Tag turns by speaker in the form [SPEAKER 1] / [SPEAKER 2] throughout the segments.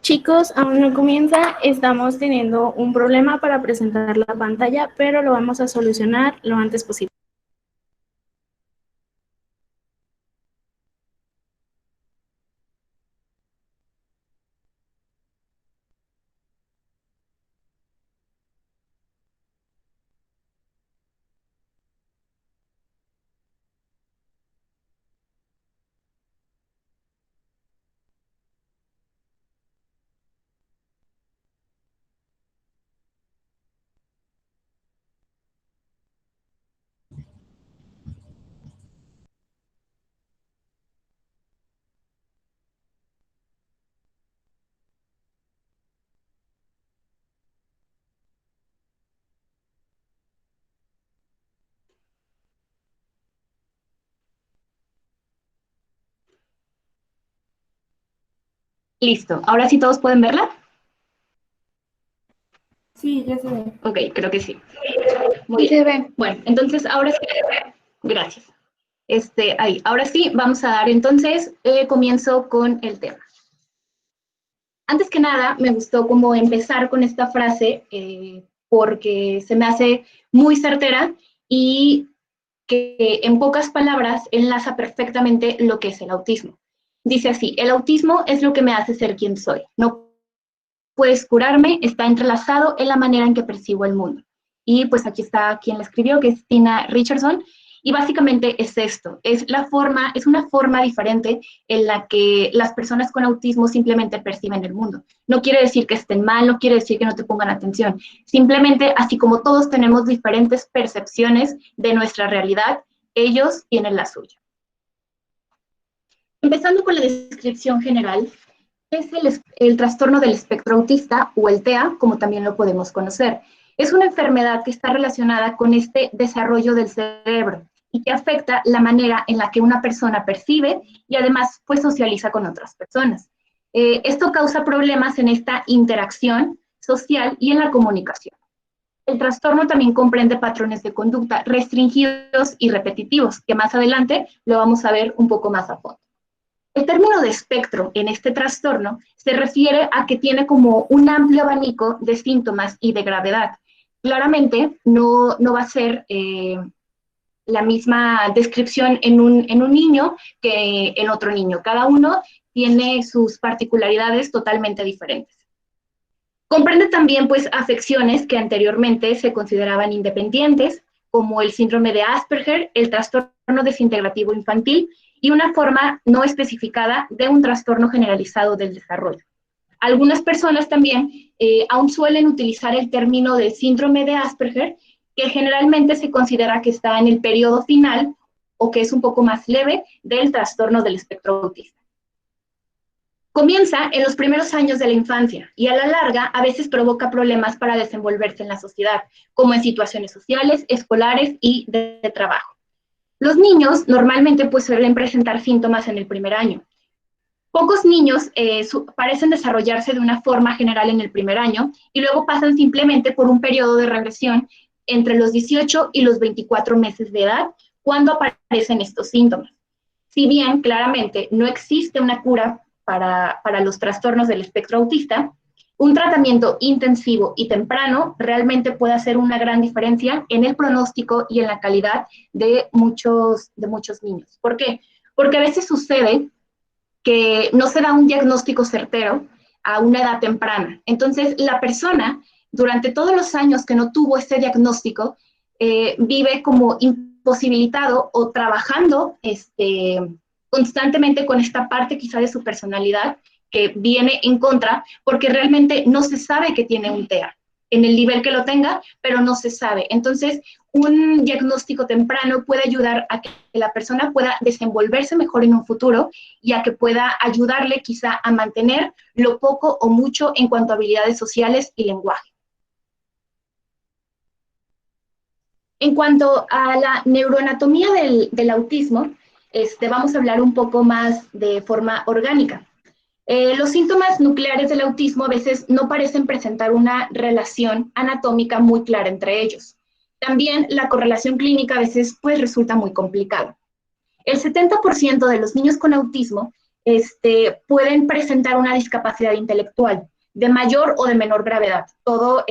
[SPEAKER 1] Chicos, aún no comienza, estamos teniendo un problema para presentar la pantalla, pero lo vamos a solucionar lo antes posible.
[SPEAKER 2] Listo, ¿ahora sí todos pueden verla?
[SPEAKER 3] Sí, ya se ve.
[SPEAKER 2] Ok, creo que sí. Muy bien. Se ve. Bueno, entonces ahora sí, gracias. Ahí, ahora sí, vamos a dar entonces comienzo con el tema. Antes que nada, me gustó como empezar con esta frase porque se me hace muy certera y que en pocas palabras enlaza perfectamente lo que es el autismo. Dice así, el autismo es lo que me hace ser quien soy. No puedes curarme, está entrelazado en la manera en que percibo el mundo. Y pues aquí está quien la escribió, que es Tina Richardson, y básicamente es esto, es una forma diferente en la que las personas con autismo simplemente perciben el mundo. No quiere decir que estén mal, no quiere decir que no te pongan atención, simplemente así como todos tenemos diferentes percepciones de nuestra realidad, ellos tienen la suya. Empezando con la descripción general, es el trastorno del espectro autista o el TEA, como también lo podemos conocer. Es una enfermedad que está relacionada con este desarrollo del cerebro y que afecta la manera en la que una persona percibe y además pues socializa con otras personas. Esto causa problemas en esta interacción social y en la comunicación. El trastorno también comprende patrones de conducta restringidos y repetitivos, que más adelante lo vamos a ver un poco más a fondo. El término de espectro en este trastorno se refiere a que tiene como un amplio abanico de síntomas y de gravedad. Claramente no va a ser la misma descripción en un niño que en otro niño. Cada uno tiene sus particularidades totalmente diferentes. Comprende también pues afecciones que anteriormente se consideraban independientes, como el síndrome de Asperger, el trastorno desintegrativo infantil y una forma no especificada de un trastorno generalizado del desarrollo. Algunas personas también aún suelen utilizar el término de síndrome de Asperger, que generalmente se considera que está en el periodo final o que es un poco más leve del trastorno del espectro autista. Comienza en los primeros años de la infancia y a la larga a veces provoca problemas para desenvolverse en la sociedad, como en situaciones sociales, escolares y de trabajo. Los niños normalmente pues suelen presentar síntomas en el primer año. Pocos niños parecen desarrollarse de una forma general en el primer año y luego pasan simplemente por un periodo de regresión entre los 18 y los 24 meses de edad cuando aparecen estos síntomas. Si bien claramente no existe una cura para los trastornos del espectro autista, un tratamiento intensivo y temprano realmente puede hacer una gran diferencia en el pronóstico y en la calidad de muchos niños. ¿Por qué? Porque a veces sucede que no se da un diagnóstico certero a una edad temprana. Entonces, la persona, durante todos los años que no tuvo ese diagnóstico, vive como imposibilitado o trabajando constantemente con esta parte quizá de su personalidad que viene en contra, porque realmente no se sabe que tiene un TEA, en el nivel que lo tenga, pero no se sabe. Entonces, un diagnóstico temprano puede ayudar a que la persona pueda desenvolverse mejor en un futuro y a que pueda ayudarle quizá a mantener lo poco o mucho en cuanto a habilidades sociales y lenguaje. En cuanto a la neuroanatomía del autismo, vamos a hablar un poco más de forma orgánica. Los síntomas nucleares del autismo a veces no parecen presentar una relación anatómica muy clara entre ellos. También la correlación clínica a veces pues, resulta muy complicada. El 70% de los niños con autismo pueden presentar una discapacidad intelectual de mayor o de menor gravedad. Todo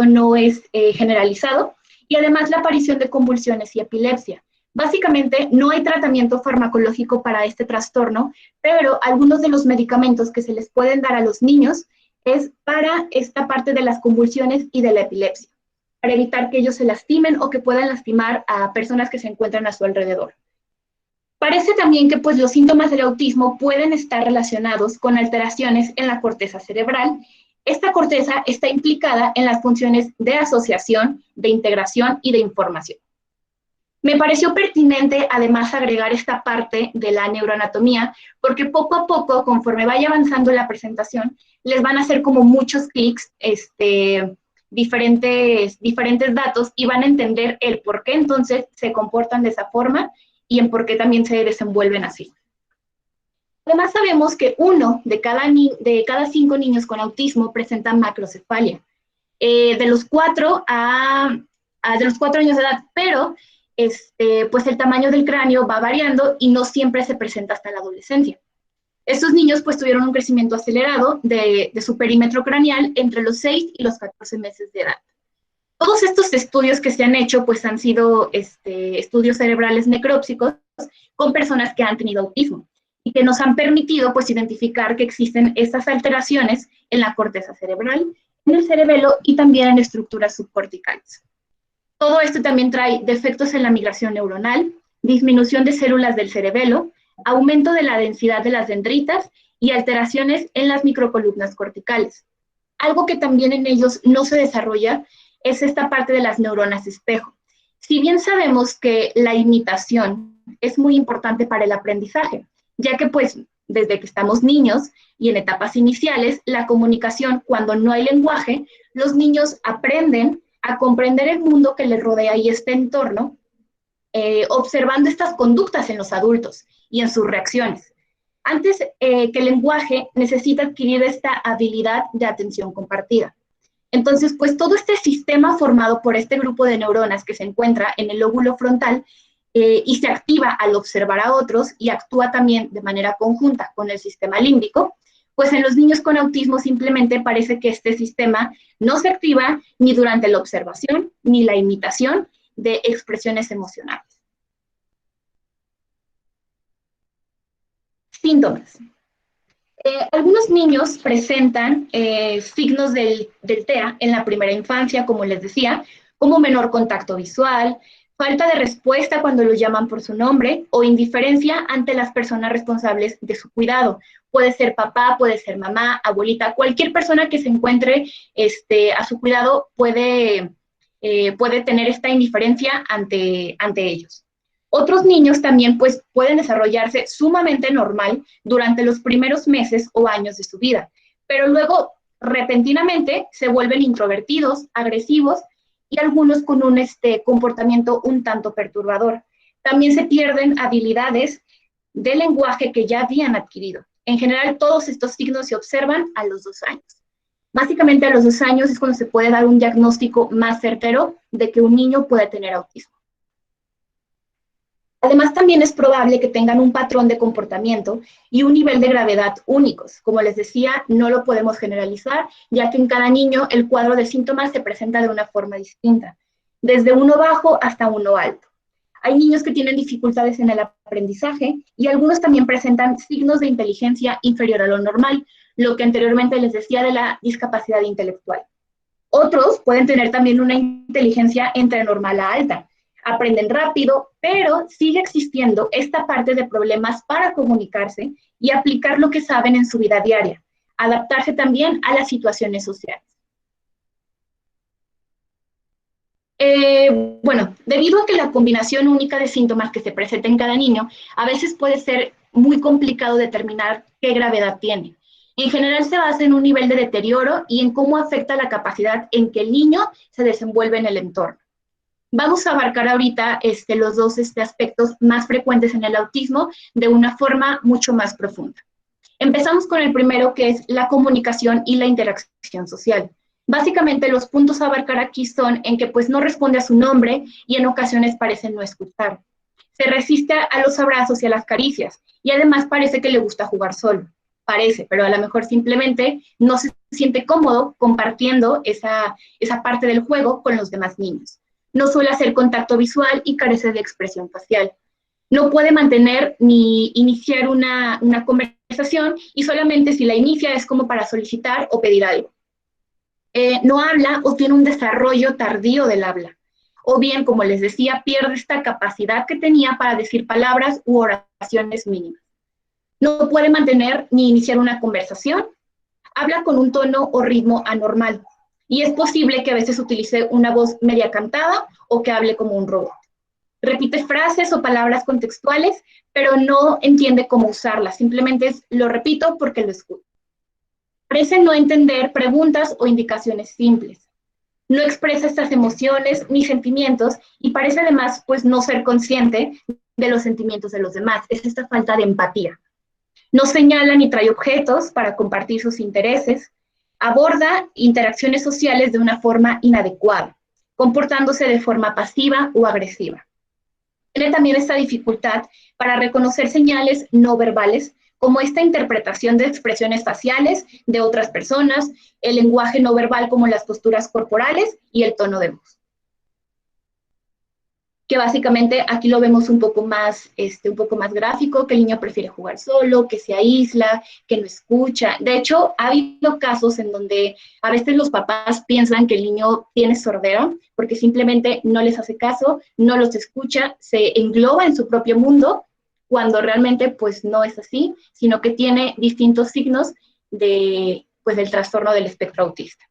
[SPEAKER 2] no es generalizado. Y además la aparición de convulsiones y epilepsia. Básicamente no hay tratamiento farmacológico para este trastorno, pero algunos de los medicamentos que se les pueden dar a los niños es para esta parte de las convulsiones y de la epilepsia, para evitar que ellos se lastimen o que puedan lastimar a personas que se encuentran a su alrededor. Parece también que pues, los síntomas del autismo pueden estar relacionados con alteraciones en la corteza cerebral. Esta corteza está implicada en las funciones de asociación, de integración y de información. Me pareció pertinente además agregar esta parte de la neuroanatomía, porque poco a poco, conforme vaya avanzando la presentación, les van a hacer como muchos clics, diferentes datos y van a entender el por qué entonces se comportan de esa forma y en por qué también se desenvuelven así. Además sabemos que 1 de cada 5 niños con autismo presentan macrocefalia, de los 4 años de edad, pero pues el tamaño del cráneo va variando y no siempre se presenta hasta la adolescencia. Estos niños pues tuvieron un crecimiento acelerado de su perímetro craneal entre los 6 y los 14 meses de edad. Todos estos estudios que se han hecho pues han sido estudios cerebrales necrópsicos con personas que han tenido autismo y que nos han permitido pues identificar que existen estas alteraciones en la corteza cerebral, en el cerebelo y también en estructuras subcorticales. Todo esto también trae defectos en la migración neuronal, disminución de células del cerebelo, aumento de la densidad de las dendritas y alteraciones en las microcolumnas corticales. Algo que también en ellos no se desarrolla es esta parte de las neuronas espejo. Si bien sabemos que la imitación es muy importante para el aprendizaje, ya que pues desde que estamos niños y en etapas iniciales, la comunicación, cuando no hay lenguaje, los niños aprenden a comprender el mundo que les rodea y este entorno, observando estas conductas en los adultos y en sus reacciones. Antes que el lenguaje necesita adquirir esta habilidad de atención compartida. Entonces, pues todo este sistema formado por este grupo de neuronas que se encuentra en el lóbulo frontal y se activa al observar a otros y actúa también de manera conjunta con el sistema límbico, pues en los niños con autismo simplemente parece que este sistema no se activa ni durante la observación ni la imitación de expresiones emocionales. Síntomas. Algunos niños presentan signos del TEA en la primera infancia, como les decía, como menor contacto visual, falta de respuesta cuando los llaman por su nombre o indiferencia ante las personas responsables de su cuidado. Puede ser papá, puede ser mamá, abuelita, cualquier persona que se encuentre a su cuidado puede tener esta indiferencia ante ellos. Otros niños también pues, pueden desarrollarse sumamente normal durante los primeros meses o años de su vida, pero luego repentinamente se vuelven introvertidos, agresivos y algunos con un comportamiento un tanto perturbador. También se pierden habilidades de lenguaje que ya habían adquirido. En general, todos estos signos se observan a los 2 años. Básicamente a los 2 años es cuando se puede dar un diagnóstico más certero de que un niño puede tener autismo. Además, también es probable que tengan un patrón de comportamiento y un nivel de gravedad únicos. Como les decía, no lo podemos generalizar, ya que en cada niño el cuadro de síntomas se presenta de una forma distinta, desde uno bajo hasta uno alto. Hay niños que tienen dificultades en el aprendizaje y algunos también presentan signos de inteligencia inferior a lo normal, lo que anteriormente les decía de la discapacidad intelectual. Otros pueden tener también una inteligencia entre normal a alta. Aprenden rápido, pero sigue existiendo esta parte de problemas para comunicarse y aplicar lo que saben en su vida diaria, adaptarse también a las situaciones sociales. Bueno, debido a que la combinación única de síntomas que se presenta en cada niño, a veces puede ser muy complicado determinar qué gravedad tiene. En general se basa en un nivel de deterioro y en cómo afecta la capacidad en que el niño se desenvuelve en el entorno. Vamos a abarcar ahorita los dos aspectos más frecuentes en el autismo de una forma mucho más profunda. Empezamos con el primero, que es la comunicación y la interacción social. Básicamente los puntos a abarcar aquí son en que pues no responde a su nombre y en ocasiones parece no escuchar. Se resiste a los abrazos y a las caricias, y además parece que le gusta jugar solo. Parece, pero a lo mejor simplemente no se siente cómodo compartiendo esa parte del juego con los demás niños. No suele hacer contacto visual y carece de expresión facial. No puede mantener ni iniciar una conversación, y solamente si la inicia es como para solicitar o pedir algo. No habla o tiene un desarrollo tardío del habla. O bien, como les decía, pierde esta capacidad que tenía para decir palabras u oraciones mínimas. No puede mantener ni iniciar una conversación. Habla con un tono o ritmo anormal. Y es posible que a veces utilice una voz media cantada o que hable como un robot. Repite frases o palabras contextuales, pero no entiende cómo usarlas. Simplemente lo repito porque lo escucho. Parece no entender preguntas o indicaciones simples. No expresa estas emociones ni sentimientos, y parece además pues no ser consciente de los sentimientos de los demás. Es esta falta de empatía. No señala ni trae objetos para compartir sus intereses. Aborda interacciones sociales de una forma inadecuada, comportándose de forma pasiva o agresiva. Tiene también esta dificultad para reconocer señales no verbales, como esta interpretación de expresiones faciales de otras personas, el lenguaje no verbal como las posturas corporales y el tono de voz. Que básicamente aquí lo vemos un poco más gráfico, que el niño prefiere jugar solo, que se aísla, que no escucha. De hecho, ha habido casos en donde a veces los papás piensan que el niño tiene sordera, porque simplemente no les hace caso, no los escucha, se engloba en su propio mundo, cuando realmente pues no es así, sino que tiene distintos signos del trastorno del espectro autista.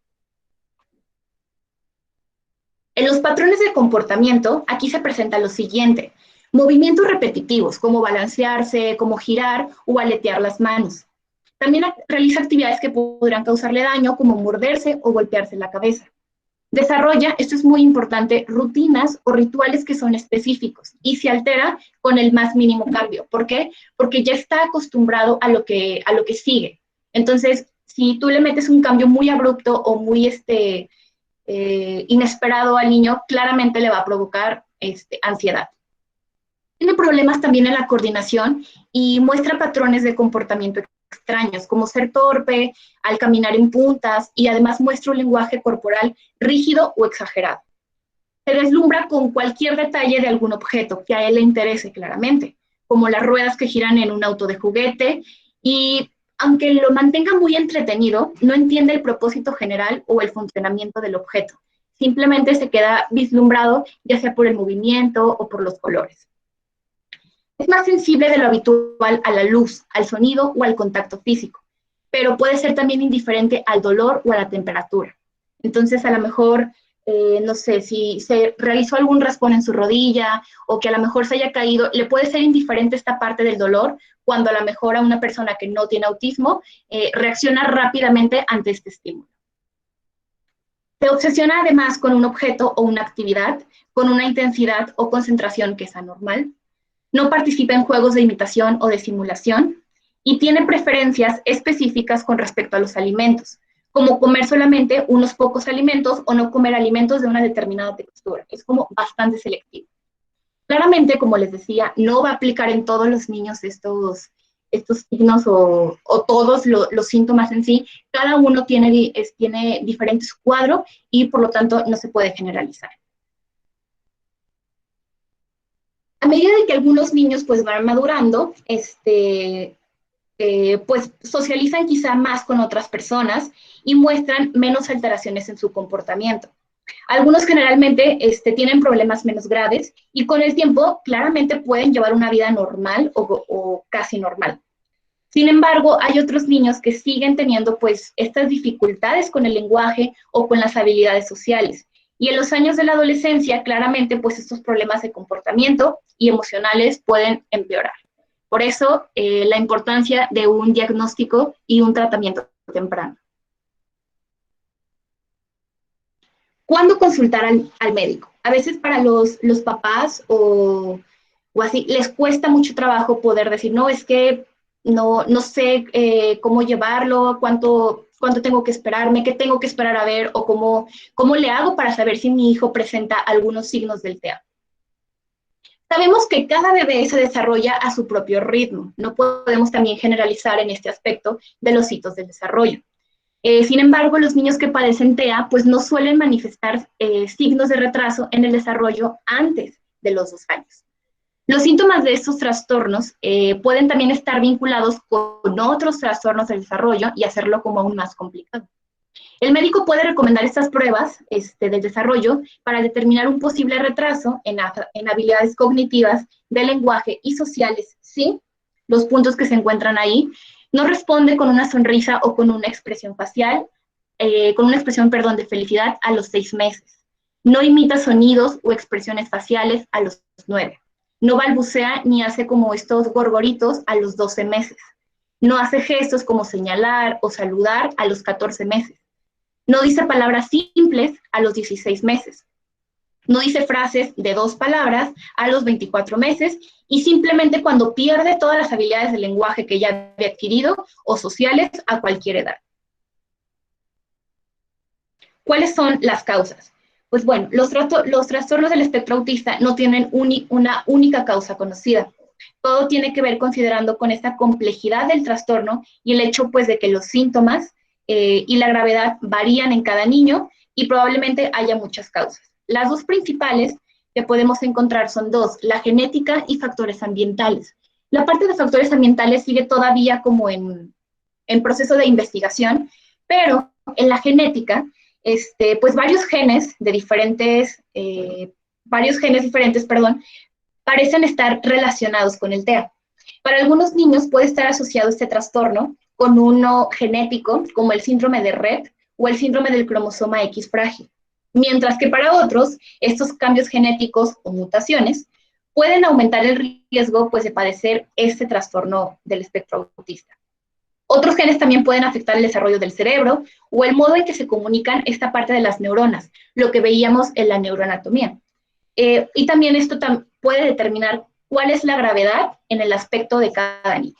[SPEAKER 2] En los patrones de comportamiento, aquí se presenta lo siguiente: movimientos repetitivos, como balancearse, como girar o aletear las manos. También realiza actividades que podrán causarle daño, como morderse o golpearse la cabeza. Desarrolla, esto es muy importante, rutinas o rituales que son específicos, y se altera con el más mínimo cambio. ¿Por qué? Porque ya está acostumbrado a lo que sigue. Entonces, si tú le metes un cambio muy abrupto o muy inesperado al niño, claramente le va a provocar ansiedad. Tiene problemas también en la coordinación y muestra patrones de comportamiento extraños, como ser torpe al caminar en puntas, y además muestra un lenguaje corporal rígido o exagerado. Se deslumbra con cualquier detalle de algún objeto que a él le interese claramente, como las ruedas que giran en un auto de juguete, y aunque lo mantenga muy entretenido, no entiende el propósito general o el funcionamiento del objeto. Simplemente se queda vislumbrado, ya sea por el movimiento o por los colores. Es más sensible de lo habitual a la luz, al sonido o al contacto físico, pero puede ser también indiferente al dolor o a la temperatura. Entonces, a lo mejor, no sé, si se realizó algún raspón en su rodilla o que a lo mejor se haya caído, le puede ser indiferente esta parte del dolor, cuando a lo mejor a una persona que no tiene autismo reacciona rápidamente ante este estímulo. Se obsesiona además con un objeto o una actividad con una intensidad o concentración que es anormal. No participa en juegos de imitación o de simulación, y tiene preferencias específicas con respecto a los alimentos, como comer solamente unos pocos alimentos o no comer alimentos de una determinada textura. Es como bastante selectivo. Claramente, como les decía, no va a aplicar en todos los niños estos signos o todos los síntomas en sí. Cada uno tiene diferentes cuadros y por lo tanto no se puede generalizar. A medida de que algunos niños pues van madurando, pues socializan quizá más con otras personas y muestran menos alteraciones en su comportamiento. Algunos generalmente tienen problemas menos graves y con el tiempo claramente pueden llevar una vida normal o casi normal. Sin embargo, hay otros niños que siguen teniendo pues estas dificultades con el lenguaje o con las habilidades sociales. Y en los años de la adolescencia, claramente, pues estos problemas de comportamiento y emocionales pueden empeorar. Por eso, la importancia de un diagnóstico y un tratamiento temprano. ¿Cuándo consultar al médico? A veces para los papás o así, les cuesta mucho trabajo poder decir, no, es que no sé cómo llevarlo, cuánto tengo que esperarme, qué tengo que esperar a ver, o cómo le hago para saber si mi hijo presenta algunos signos del TEA. Sabemos que cada bebé se desarrolla a su propio ritmo. No podemos también generalizar en este aspecto de los hitos del desarrollo. Sin embargo, los niños que padecen TEA pues no suelen manifestar signos de retraso en el desarrollo antes de los 2 años. Los síntomas de estos trastornos pueden también estar vinculados con otros trastornos del desarrollo y hacerlo como aún más complicado. El médico puede recomendar estas pruebas del desarrollo para determinar un posible retraso en habilidades cognitivas, de lenguaje y sociales, ¿sí? Los puntos que se encuentran ahí. No responde con una sonrisa o con una expresión facial, perdón, de felicidad a los 6 meses. No imita sonidos o expresiones faciales a los 9. No balbucea ni hace como estos gorgoritos a los 12 meses. No hace gestos como señalar o saludar a los 14 meses. No dice palabras simples a los 16 meses. No dice frases de 2 palabras a los 24 meses y simplemente cuando pierde todas las habilidades de lenguaje que ya había adquirido o sociales a cualquier edad. ¿Cuáles son las causas? Pues bueno, los trastornos del espectro autista no tienen una única causa conocida. Todo tiene que ver considerando con esta complejidad del trastorno y el hecho pues de que los síntomas y la gravedad varían en cada niño y probablemente haya muchas causas. Las 2 principales que podemos encontrar son 2, la genética y factores ambientales. La parte de factores ambientales sigue todavía como en proceso de investigación, pero en la genética, pues varios genes diferentes, parecen estar relacionados con el TEA. Para algunos niños puede estar asociado este trastorno con uno genético, como el síndrome de Rett o el síndrome del cromosoma X frágil. Mientras que para otros, estos cambios genéticos o mutaciones pueden aumentar el riesgo pues, de padecer este trastorno del espectro autista. Otros genes también pueden afectar el desarrollo del cerebro o el modo en que se comunican esta parte de las neuronas, lo que veíamos en la neuroanatomía. Y también esto puede determinar cuál es la gravedad en el aspecto de cada niño.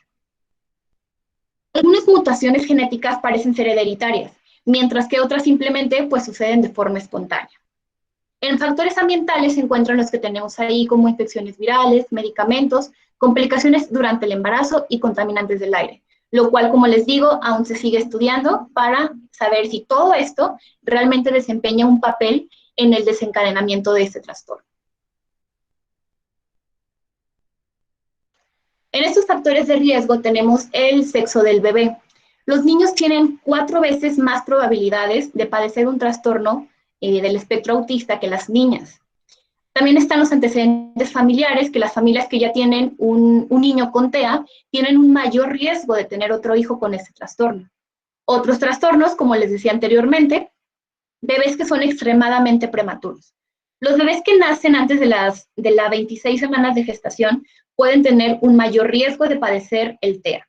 [SPEAKER 2] Algunas mutaciones genéticas parecen ser hereditarias, mientras que otras simplemente pues, suceden de forma espontánea. En factores ambientales se encuentran los que tenemos ahí como infecciones virales, medicamentos, complicaciones durante el embarazo y contaminantes del aire, lo cual, como les digo, aún se sigue estudiando para saber si todo esto realmente desempeña un papel en el desencadenamiento de este trastorno. En estos factores de riesgo tenemos el sexo del bebé. Los niños tienen 4 veces más probabilidades de padecer un trastorno del espectro autista que las niñas. También están los antecedentes familiares, que las familias que ya tienen un niño con TEA tienen un mayor riesgo de tener otro hijo con este trastorno. Otros trastornos, como les decía anteriormente, bebés que son extremadamente prematuros. Los bebés que nacen antes de las 26 semanas de gestación pueden tener un mayor riesgo de padecer el TEA.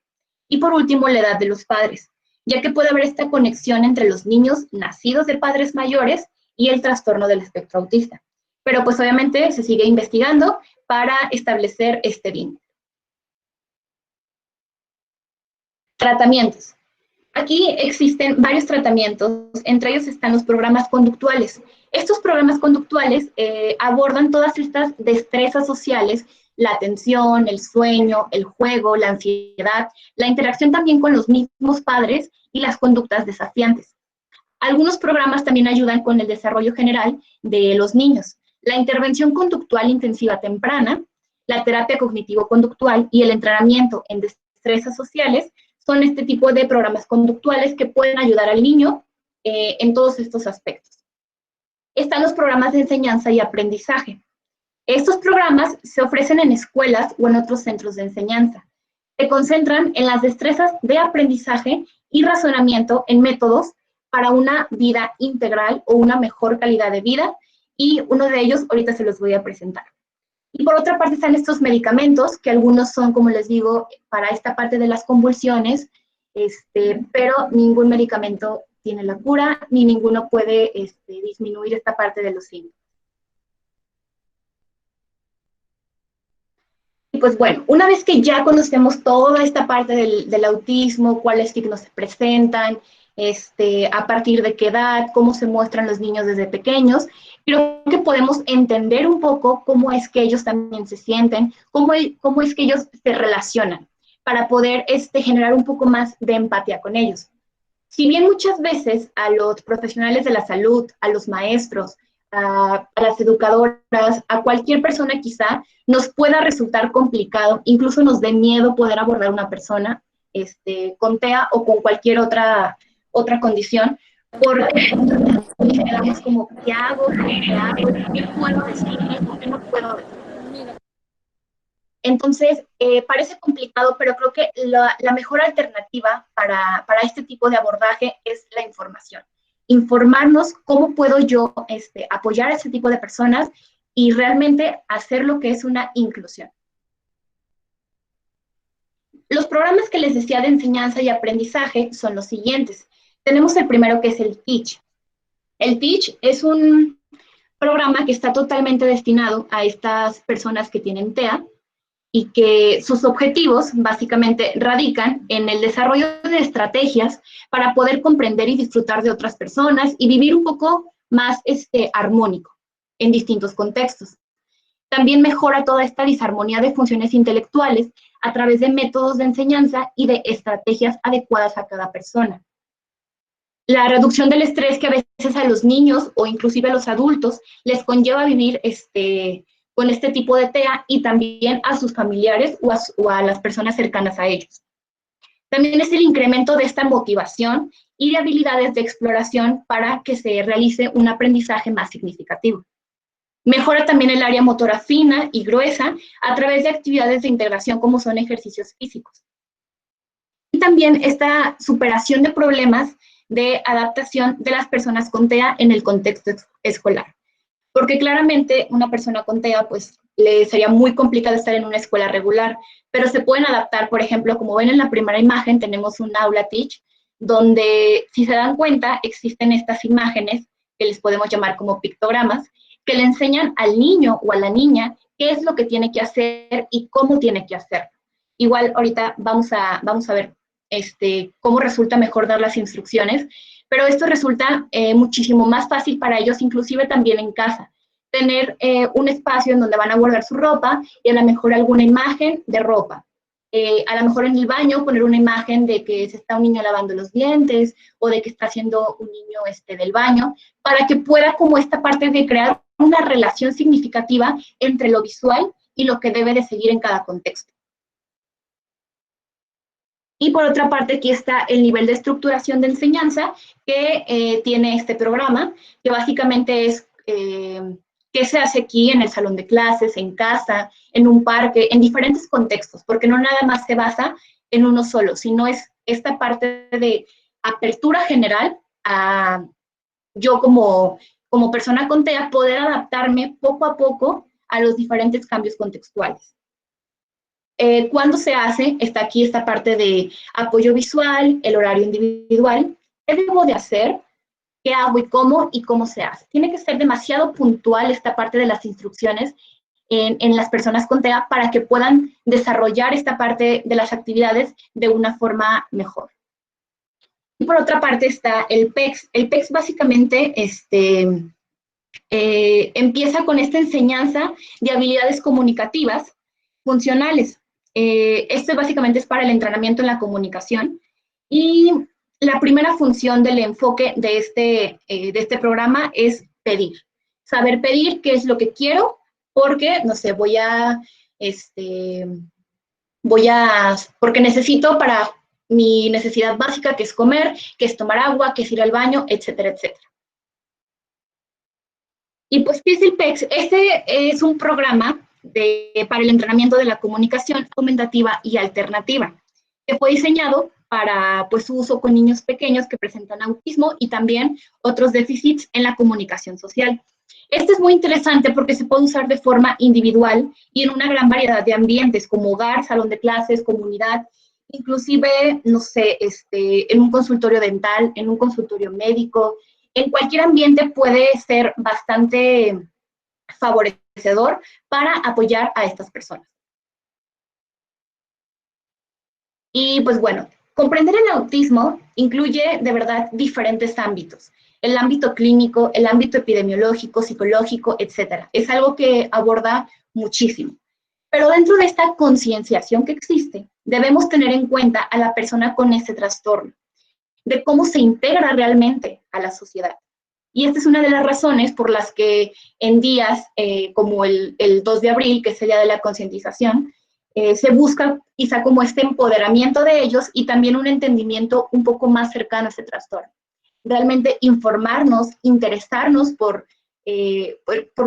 [SPEAKER 2] Y por último, la edad de los padres, ya que puede haber esta conexión entre los niños nacidos de padres mayores y el trastorno del espectro autista. Pero pues obviamente se sigue investigando para establecer este vínculo. Tratamientos. Aquí existen varios tratamientos, entre ellos están los programas conductuales. Estos programas conductuales abordan todas estas destrezas sociales, la atención, el sueño, el juego, la ansiedad, la interacción también con los mismos padres y las conductas desafiantes. Algunos programas también ayudan con el desarrollo general de los niños. La intervención conductual intensiva temprana, la terapia cognitivo-conductual y el entrenamiento en destrezas sociales son este tipo de programas conductuales que pueden ayudar al niño en todos estos aspectos. Están los programas de enseñanza y aprendizaje. Estos programas se ofrecen en escuelas o en otros centros de enseñanza. Se concentran en las destrezas de aprendizaje y razonamiento en métodos para una vida integral o una mejor calidad de vida, y uno de ellos ahorita se los voy a presentar. Y por otra parte están estos medicamentos, que algunos son, como les digo, para esta parte de las convulsiones, pero ningún medicamento tiene la cura, ni ninguno puede disminuir esta parte de los síntomas. Y pues bueno, una vez que ya conocemos toda esta parte del autismo, cuáles signos se presentan, a partir de qué edad, cómo se muestran los niños desde pequeños, creo que podemos entender un poco cómo es que ellos también se sienten, cómo es que ellos se relacionan, para poder generar un poco más de empatía con ellos. Si bien muchas veces a los profesionales de la salud, a los maestros, a las educadoras, a cualquier persona quizá, nos pueda resultar complicado, incluso nos dé miedo poder abordar a una persona con TEA o con cualquier otra condición, porque quedamos como, ¿qué hago? ¿Qué hago? ¿Qué puedo decir? ¿Qué no puedo decir? Entonces, parece complicado, pero creo que la mejor alternativa para este tipo de abordaje es la información. Informarnos cómo puedo yo apoyar a ese tipo de personas y realmente hacer lo que es una inclusión. Los programas que les decía de enseñanza y aprendizaje son los siguientes. Tenemos el primero, que es el Teach. El Teach es un programa que está totalmente destinado a estas personas que tienen TEA, y que sus objetivos básicamente radican en el desarrollo de estrategias para poder comprender y disfrutar de otras personas y vivir un poco más armónico en distintos contextos. También mejora toda esta disarmonía de funciones intelectuales a través de métodos de enseñanza y de estrategias adecuadas a cada persona. La reducción del estrés que a veces a los niños o inclusive a los adultos les conlleva vivir con este tipo de TEA, y también a sus familiares o a las personas cercanas a ellos. También es el incremento de esta motivación y de habilidades de exploración para que se realice un aprendizaje más significativo. Mejora también el área motora fina y gruesa a través de actividades de integración como son ejercicios físicos. Y también esta superación de problemas de adaptación de las personas con TEA en el contexto escolar. Porque claramente una persona con TEA, pues, le sería muy complicado estar en una escuela regular, pero se pueden adaptar, por ejemplo, como ven en la primera imagen, tenemos un aula Teach, donde, si se dan cuenta, existen estas imágenes, que les podemos llamar como pictogramas, que le enseñan al niño o a la niña qué es lo que tiene que hacer y cómo tiene que hacerlo. Igual ahorita vamos a ver cómo resulta mejor dar las instrucciones, pero esto resulta muchísimo más fácil para ellos, inclusive también en casa. Tener un espacio en donde van a guardar su ropa y a lo mejor alguna imagen de ropa. A lo mejor en el baño poner una imagen de que se está un niño lavando los dientes o de que está haciendo un niño del baño, para que pueda como esta parte de crear una relación significativa entre lo visual y lo que debe de seguir en cada contexto. Y por otra parte, aquí está el nivel de estructuración de enseñanza que tiene este programa, que básicamente es qué se hace aquí en el salón de clases, en casa, en un parque, en diferentes contextos, porque no nada más se basa en uno solo, sino es esta parte de apertura general a yo como persona con TEA poder adaptarme poco a poco a los diferentes cambios contextuales. ¿Cuándo se hace? Está aquí esta parte de apoyo visual, el horario individual. ¿Qué debo de hacer? ¿Qué hago y cómo se hace? Tiene que ser demasiado puntual esta parte de las instrucciones en las personas con TEA para que puedan desarrollar esta parte de las actividades de una forma mejor. Y por otra parte está el PECS. El PECS básicamente empieza con esta enseñanza de habilidades comunicativas funcionales. Esto básicamente es para el entrenamiento en la comunicación, y la primera función del enfoque de este programa es pedir. Saber pedir qué es lo que quiero, porque, no sé, porque necesito para mi necesidad básica, que es comer, que es tomar agua, que es ir al baño, etcétera, etcétera. Y pues, ¿qué es el PECS? Este es un programa para el entrenamiento de la comunicación aumentativa y alternativa, que fue diseñado para pues, su uso con niños pequeños que presentan autismo y también otros déficits en la comunicación social. Este es muy interesante porque se puede usar de forma individual y en una gran variedad de ambientes, como hogar, salón de clases, comunidad, inclusive, no sé, en un consultorio dental, en un consultorio médico. En cualquier ambiente puede ser bastante favorecedor para apoyar a estas personas. Y pues bueno, comprender el autismo incluye de verdad diferentes ámbitos. el ámbito clínico, el ámbito epidemiológico, psicológico, etcétera. Es algo que aborda muchísimo. Pero dentro de esta concienciación que existe, debemos tener en cuenta a la persona con este trastorno, de cómo se integra realmente a la sociedad. Y esta es una de las razones por las que en días como el 2 de abril, que es el Día de la Concientización, se busca quizá como este empoderamiento de ellos y también un entendimiento un poco más cercano a ese trastorno. Realmente informarnos, interesarnos por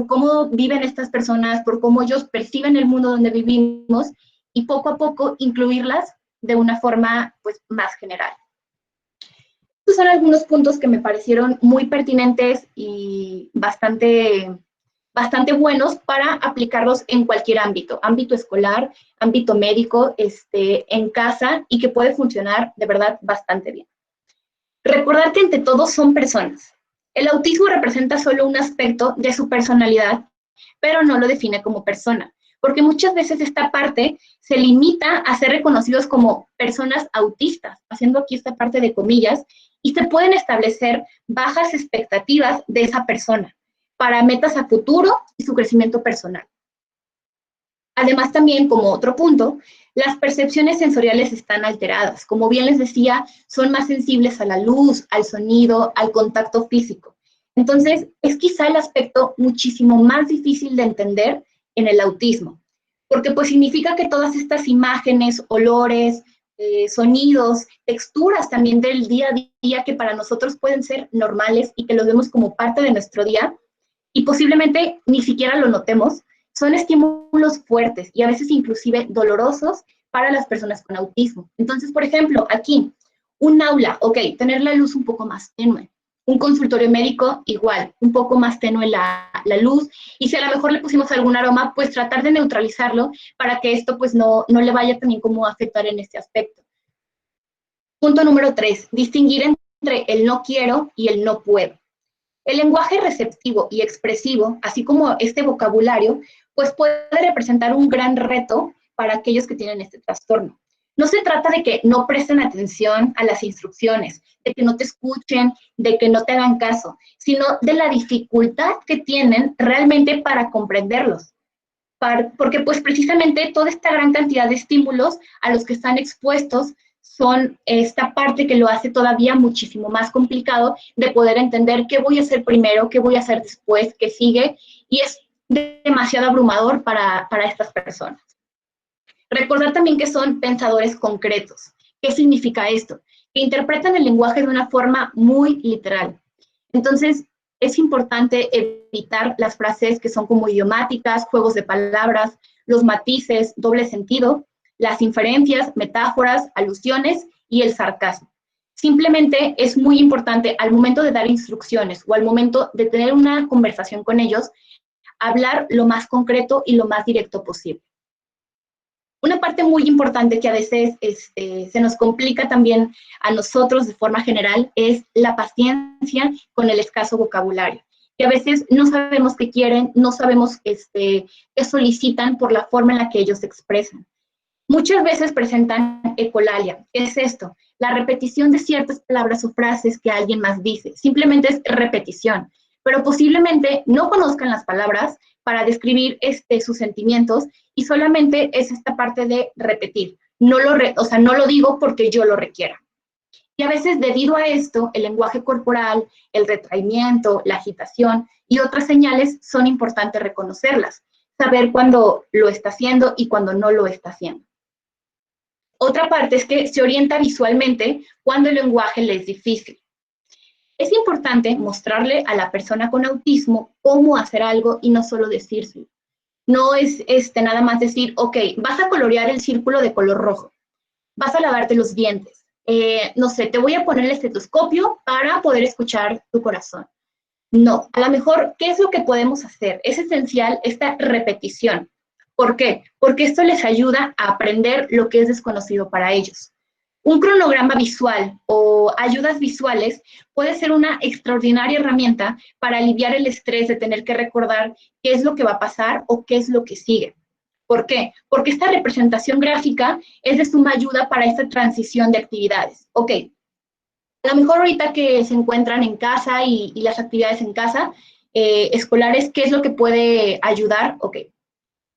[SPEAKER 2] cómo viven estas personas, por cómo ellos perciben el mundo donde vivimos y poco a poco incluirlas de una forma pues, más general. Estos son algunos puntos que me parecieron muy pertinentes y bastante buenos para aplicarlos en cualquier ámbito, ámbito escolar, ámbito médico, en casa, y que puede funcionar de verdad bastante bien. Recordar que ante todos son personas. El autismo representa solo un aspecto de su personalidad, pero no lo define como persona, porque muchas veces esta parte se limita a ser reconocidos como personas autistas, haciendo aquí esta parte de comillas, y se pueden establecer bajas expectativas de esa persona para metas a futuro y su crecimiento personal. Además, también, como otro punto, las percepciones sensoriales están alteradas. Como bien les decía, son más sensibles a la luz, al sonido, al contacto físico. Entonces, es quizá el aspecto muchísimo más difícil de entender en el autismo, porque pues significa que todas estas imágenes, olores, sonidos, texturas también del día a día que para nosotros pueden ser normales y que los vemos como parte de nuestro día y posiblemente ni siquiera lo notemos, son estímulos fuertes y a veces inclusive dolorosos para las personas con autismo. Entonces, por ejemplo, aquí, un aula, ok, tener la luz un poco más tenue. Un consultorio médico, igual, un poco más tenue la luz. Y si a lo mejor le pusimos algún aroma, pues tratar de neutralizarlo para que esto pues no le vaya también como a afectar en este aspecto. Punto número 3, distinguir entre el no quiero y el no puedo. El lenguaje receptivo y expresivo, así como este vocabulario, pues puede representar un gran reto para aquellos que tienen este trastorno. No se trata de que no presten atención a las instrucciones, de que no te escuchen, de que no te hagan caso, sino de la dificultad que tienen realmente para comprenderlos. Porque pues precisamente toda esta gran cantidad de estímulos a los que están expuestos son esta parte que lo hace todavía muchísimo más complicado de poder entender qué voy a hacer primero, qué voy a hacer después, qué sigue, y es demasiado abrumador para estas personas. Recordar también que son pensadores concretos. ¿Qué significa esto? Que interpretan el lenguaje de una forma muy literal. Entonces, es importante evitar las frases que son como idiomáticas, juegos de palabras, los matices, doble sentido, las inferencias, metáforas, alusiones y el sarcasmo. Simplemente es muy importante al momento de dar instrucciones o al momento de tener una conversación con ellos, hablar lo más concreto y lo más directo posible. Una parte muy importante que a veces se nos complica también a nosotros de forma general es la paciencia con el escaso vocabulario. Que a veces no sabemos qué quieren, no sabemos qué solicitan por la forma en la que ellos se expresan. Muchas veces presentan ecolalia. ¿Qué es esto? La repetición de ciertas palabras o frases que alguien más dice. Simplemente es repetición, pero posiblemente no conozcan las palabras para describir sus sentimientos y solamente es esta parte de repetir. No lo digo porque yo lo requiera. Y a veces debido a esto, el lenguaje corporal, el retraimiento, la agitación y otras señales son importantes reconocerlas. Saber cuándo lo está haciendo y cuándo no lo está haciendo. Otra parte es que se orienta visualmente cuando el lenguaje le es difícil. Es importante mostrarle a la persona con autismo cómo hacer algo y no solo decírselo. No es nada más decir, ok, vas a colorear el círculo de color rojo, vas a lavarte los dientes, no sé, te voy a poner el estetoscopio para poder escuchar tu corazón. No, a lo mejor, ¿qué es lo que podemos hacer? Es esencial esta repetición. ¿Por qué? Porque esto les ayuda a aprender lo que es desconocido para ellos. Un cronograma visual o ayudas visuales puede ser una extraordinaria herramienta para aliviar el estrés de tener que recordar qué es lo que va a pasar o qué es lo que sigue. ¿Por qué? Porque esta representación gráfica es de suma ayuda para esta transición de actividades. Ok, A lo mejor ahorita que se encuentran en casa y las actividades en casa escolares, ¿qué es lo que puede ayudar? Ok,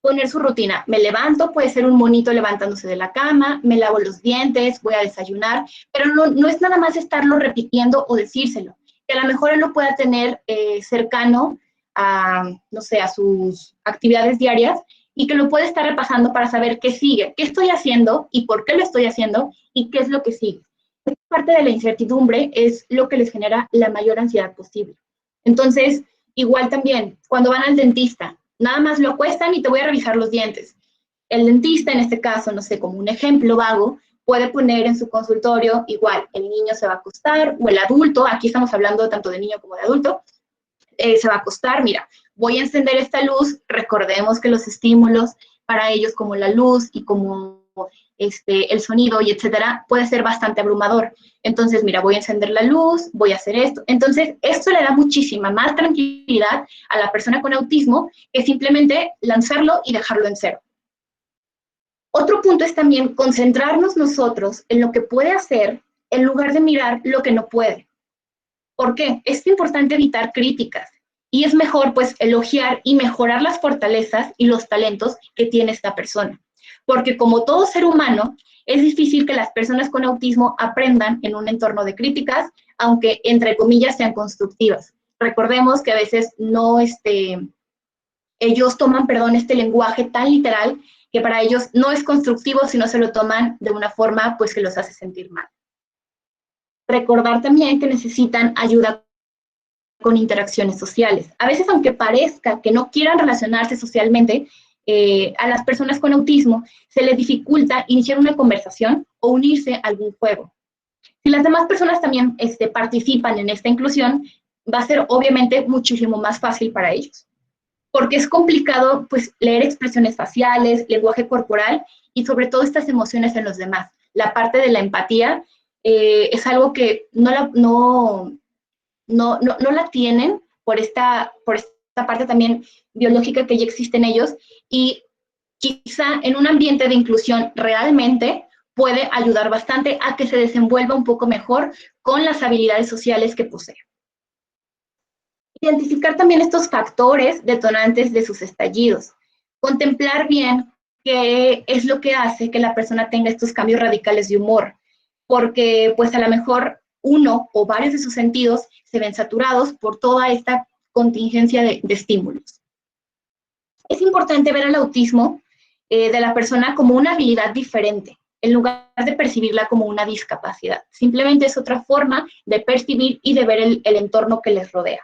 [SPEAKER 2] poner su rutina. Me levanto, puede ser un monito levantándose de la cama, me lavo los dientes, voy a desayunar, pero no es nada más estarlo repitiendo o decírselo. Que a lo mejor él lo pueda tener cercano a, no sé, a sus actividades diarias y que lo puede estar repasando para saber qué sigue, qué estoy haciendo y por qué lo estoy haciendo y qué es lo que sigue. Esta parte de la incertidumbre es lo que les genera la mayor ansiedad posible. Entonces, igual también, cuando van al dentista, nada más lo acuestan y te voy a revisar los dientes. El dentista, en este caso, no sé, como un ejemplo vago, puede poner en su consultorio, igual, el niño se va a acostar, o el adulto, aquí estamos hablando tanto de niño como de adulto, se va a acostar, mira, voy a encender esta luz, recordemos que los estímulos para ellos como la luz y como el sonido y etcétera, puede ser bastante abrumador. Entonces, mira, voy a encender la luz, voy a hacer esto. Entonces, esto le da muchísima más tranquilidad a la persona con autismo que simplemente lanzarlo y dejarlo en cero. Otro punto es también concentrarnos nosotros en lo que puede hacer en lugar de mirar lo que no puede. ¿Por qué? Es importante evitar críticas y es mejor pues elogiar y mejorar las fortalezas y los talentos que tiene esta persona. Porque como todo ser humano, es difícil que las personas con autismo aprendan en un entorno de críticas, aunque entre comillas sean constructivas. Recordemos que a veces no, ellos toman, perdón, este lenguaje tan literal que para ellos no es constructivo si no se lo toman de una forma pues que los hace sentir mal. Recordar también que necesitan ayuda con interacciones sociales. A veces, aunque parezca que no quieran relacionarse socialmente, a las personas con autismo se les dificulta iniciar una conversación o unirse a algún juego. Si las demás personas también participan en esta inclusión, va a ser obviamente muchísimo más fácil para ellos. Porque es complicado pues, leer expresiones faciales, lenguaje corporal y sobre todo estas emociones en los demás. La parte de la empatía es algo que no la tienen por esta parte también biológica que ya existe en ellos y quizá en un ambiente de inclusión realmente puede ayudar bastante a que se desenvuelva un poco mejor con las habilidades sociales que posee. Identificar también estos factores detonantes de sus estallidos. Contemplar bien qué es lo que hace que la persona tenga estos cambios radicales de humor, porque pues a lo mejor uno o varios de sus sentidos se ven saturados por toda esta contingencia de estímulos. Es importante ver el autismo de la persona como una habilidad diferente, en lugar de percibirla como una discapacidad. Simplemente es otra forma de percibir y de ver el entorno que les rodea.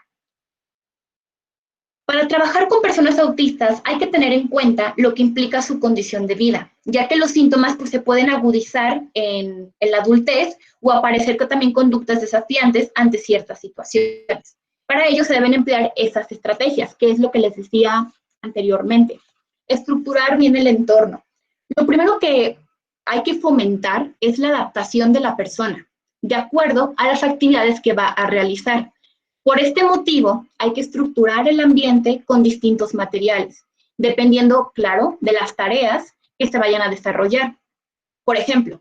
[SPEAKER 2] Para trabajar con personas autistas hay que tener en cuenta lo que implica su condición de vida, ya que los síntomas pues, se pueden agudizar en la adultez o aparecer también conductas desafiantes ante ciertas situaciones. Para ello se deben emplear esas estrategias, que es lo que les decía anteriormente. Estructurar bien el entorno. Lo primero que hay que fomentar es la adaptación de la persona, de acuerdo a las actividades que va a realizar. Por este motivo, hay que estructurar el ambiente con distintos materiales, dependiendo, claro, de las tareas que se vayan a desarrollar. Por ejemplo,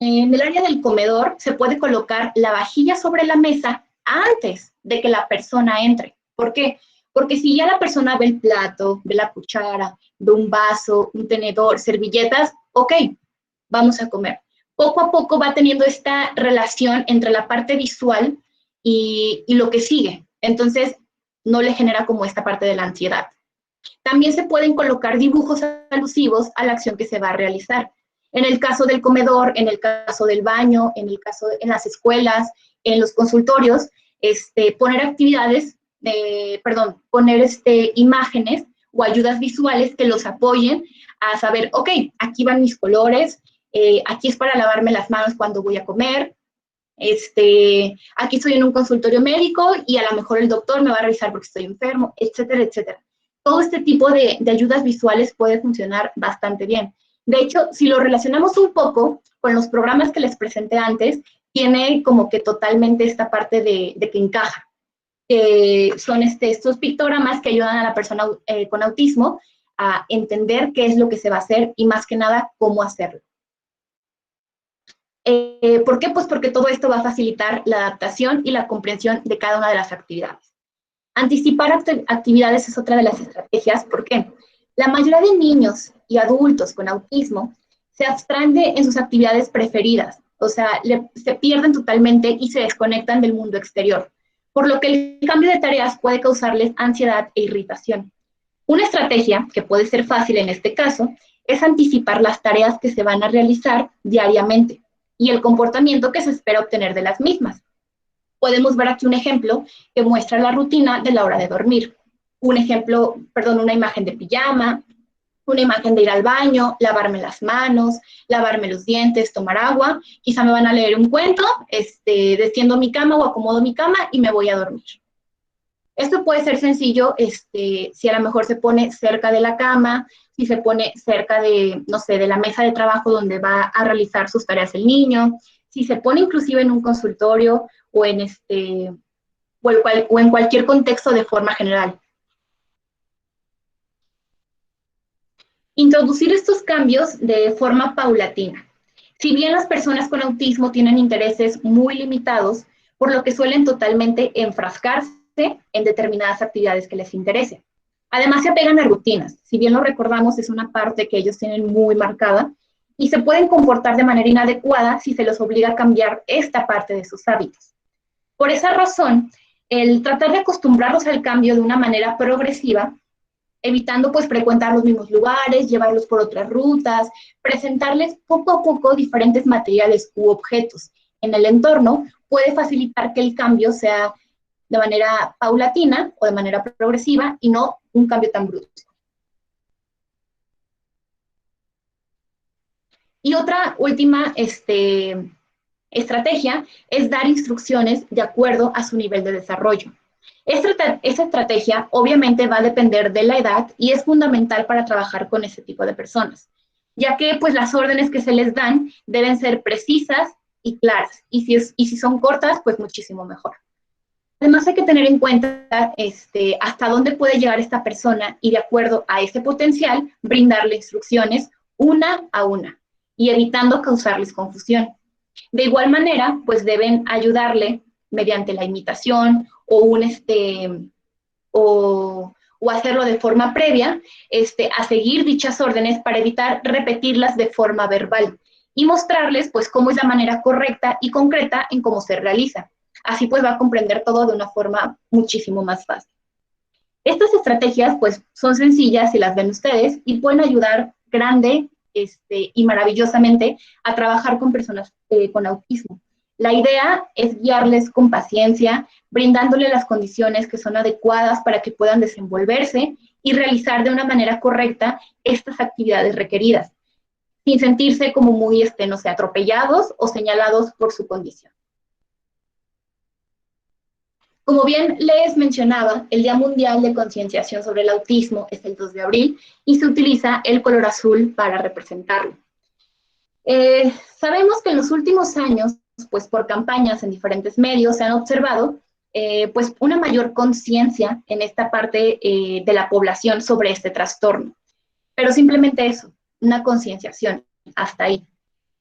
[SPEAKER 2] en el área del comedor se puede colocar la vajilla sobre la mesa antes de que la persona entre. ¿Por qué? Porque si ya la persona ve el plato, ve la cuchara, ve un vaso, un tenedor, servilletas, ok, vamos a comer. Poco a poco va teniendo esta relación entre la parte visual y lo que sigue. Entonces, no le genera como esta parte de la ansiedad. También se pueden colocar dibujos alusivos a la acción que se va a realizar. En el caso del comedor, en el caso del baño, en las escuelas, en los consultorios, poner actividades, poner imágenes o ayudas visuales que los apoyen a saber, ok, aquí van mis colores, aquí es para lavarme las manos cuando voy a comer, aquí estoy en un consultorio médico y a lo mejor el doctor me va a revisar porque estoy enfermo, etcétera, etcétera. Todo este tipo de ayudas visuales puede funcionar bastante bien. De hecho, si lo relacionamos un poco con los programas que les presenté antes, tiene como que totalmente esta parte de que encaja. Son estos pictogramas que ayudan a la persona con autismo a entender qué es lo que se va a hacer y más que nada, cómo hacerlo. ¿Por qué? Pues porque todo esto va a facilitar la adaptación y la comprensión de cada una de las actividades. Anticipar actividades es otra de las estrategias. ¿Por qué? La mayoría de niños y adultos con autismo se abstraen en sus actividades preferidas, o sea, se pierden totalmente y se desconectan del mundo exterior, por lo que el cambio de tareas puede causarles ansiedad e irritación. Una estrategia, que puede ser fácil en este caso, es anticipar las tareas que se van a realizar diariamente y el comportamiento que se espera obtener de las mismas. Podemos ver aquí un ejemplo que muestra la rutina de la hora de dormir. Una imagen de pijama, una imagen de ir al baño, lavarme las manos, lavarme los dientes, tomar agua, quizá me van a leer un cuento, desciendo mi cama o acomodo mi cama y me voy a dormir. Esto puede ser sencillo, si a lo mejor se pone cerca de la cama, si se pone cerca de, no sé, de la mesa de trabajo donde va a realizar sus tareas el niño, si se pone inclusive en un consultorio o en cualquier contexto de forma general. Introducir estos cambios de forma paulatina. Si bien las personas con autismo tienen intereses muy limitados, por lo que suelen totalmente enfrascarse en determinadas actividades que les interesen. Además, se apegan a rutinas. Si bien lo recordamos, es una parte que ellos tienen muy marcada y se pueden comportar de manera inadecuada si se los obliga a cambiar esta parte de sus hábitos. Por esa razón, el tratar de acostumbrarlos al cambio de una manera progresiva, evitando pues frecuentar los mismos lugares, llevarlos por otras rutas, presentarles poco a poco diferentes materiales u objetos en el entorno, puede facilitar que el cambio sea de manera paulatina o de manera progresiva y no un cambio tan brusco. Y otra última estrategia es dar instrucciones de acuerdo a su nivel de desarrollo. Esta estrategia obviamente va a depender de la edad y es fundamental para trabajar con ese tipo de personas, ya que pues las órdenes que se les dan deben ser precisas y claras, y si son cortas, pues muchísimo mejor. Además hay que tener en cuenta hasta dónde puede llegar esta persona y de acuerdo a ese potencial brindarle instrucciones una a una y evitando causarles confusión. De igual manera, pues deben ayudarle mediante la imitación o hacerlo de forma previa, a seguir dichas órdenes para evitar repetirlas de forma verbal y mostrarles pues cómo es la manera correcta y concreta en cómo se realiza. Así pues va a comprender todo de una forma muchísimo más fácil. Estas estrategias pues son sencillas si las ven ustedes y pueden ayudar grande y maravillosamente a trabajar con personas con autismo. La idea es guiarles con paciencia, brindándole las condiciones que son adecuadas para que puedan desenvolverse y realizar de una manera correcta estas actividades requeridas, sin sentirse como muy, no sé, atropellados o señalados por su condición. Como bien les mencionaba, el Día Mundial de Concienciación sobre el Autismo es el 2 de abril y se utiliza el color azul para representarlo. Sabemos que en los últimos años, pues por campañas en diferentes medios, se han observado pues una mayor conciencia en esta parte de la población sobre este trastorno. Pero simplemente eso, una concienciación, hasta ahí.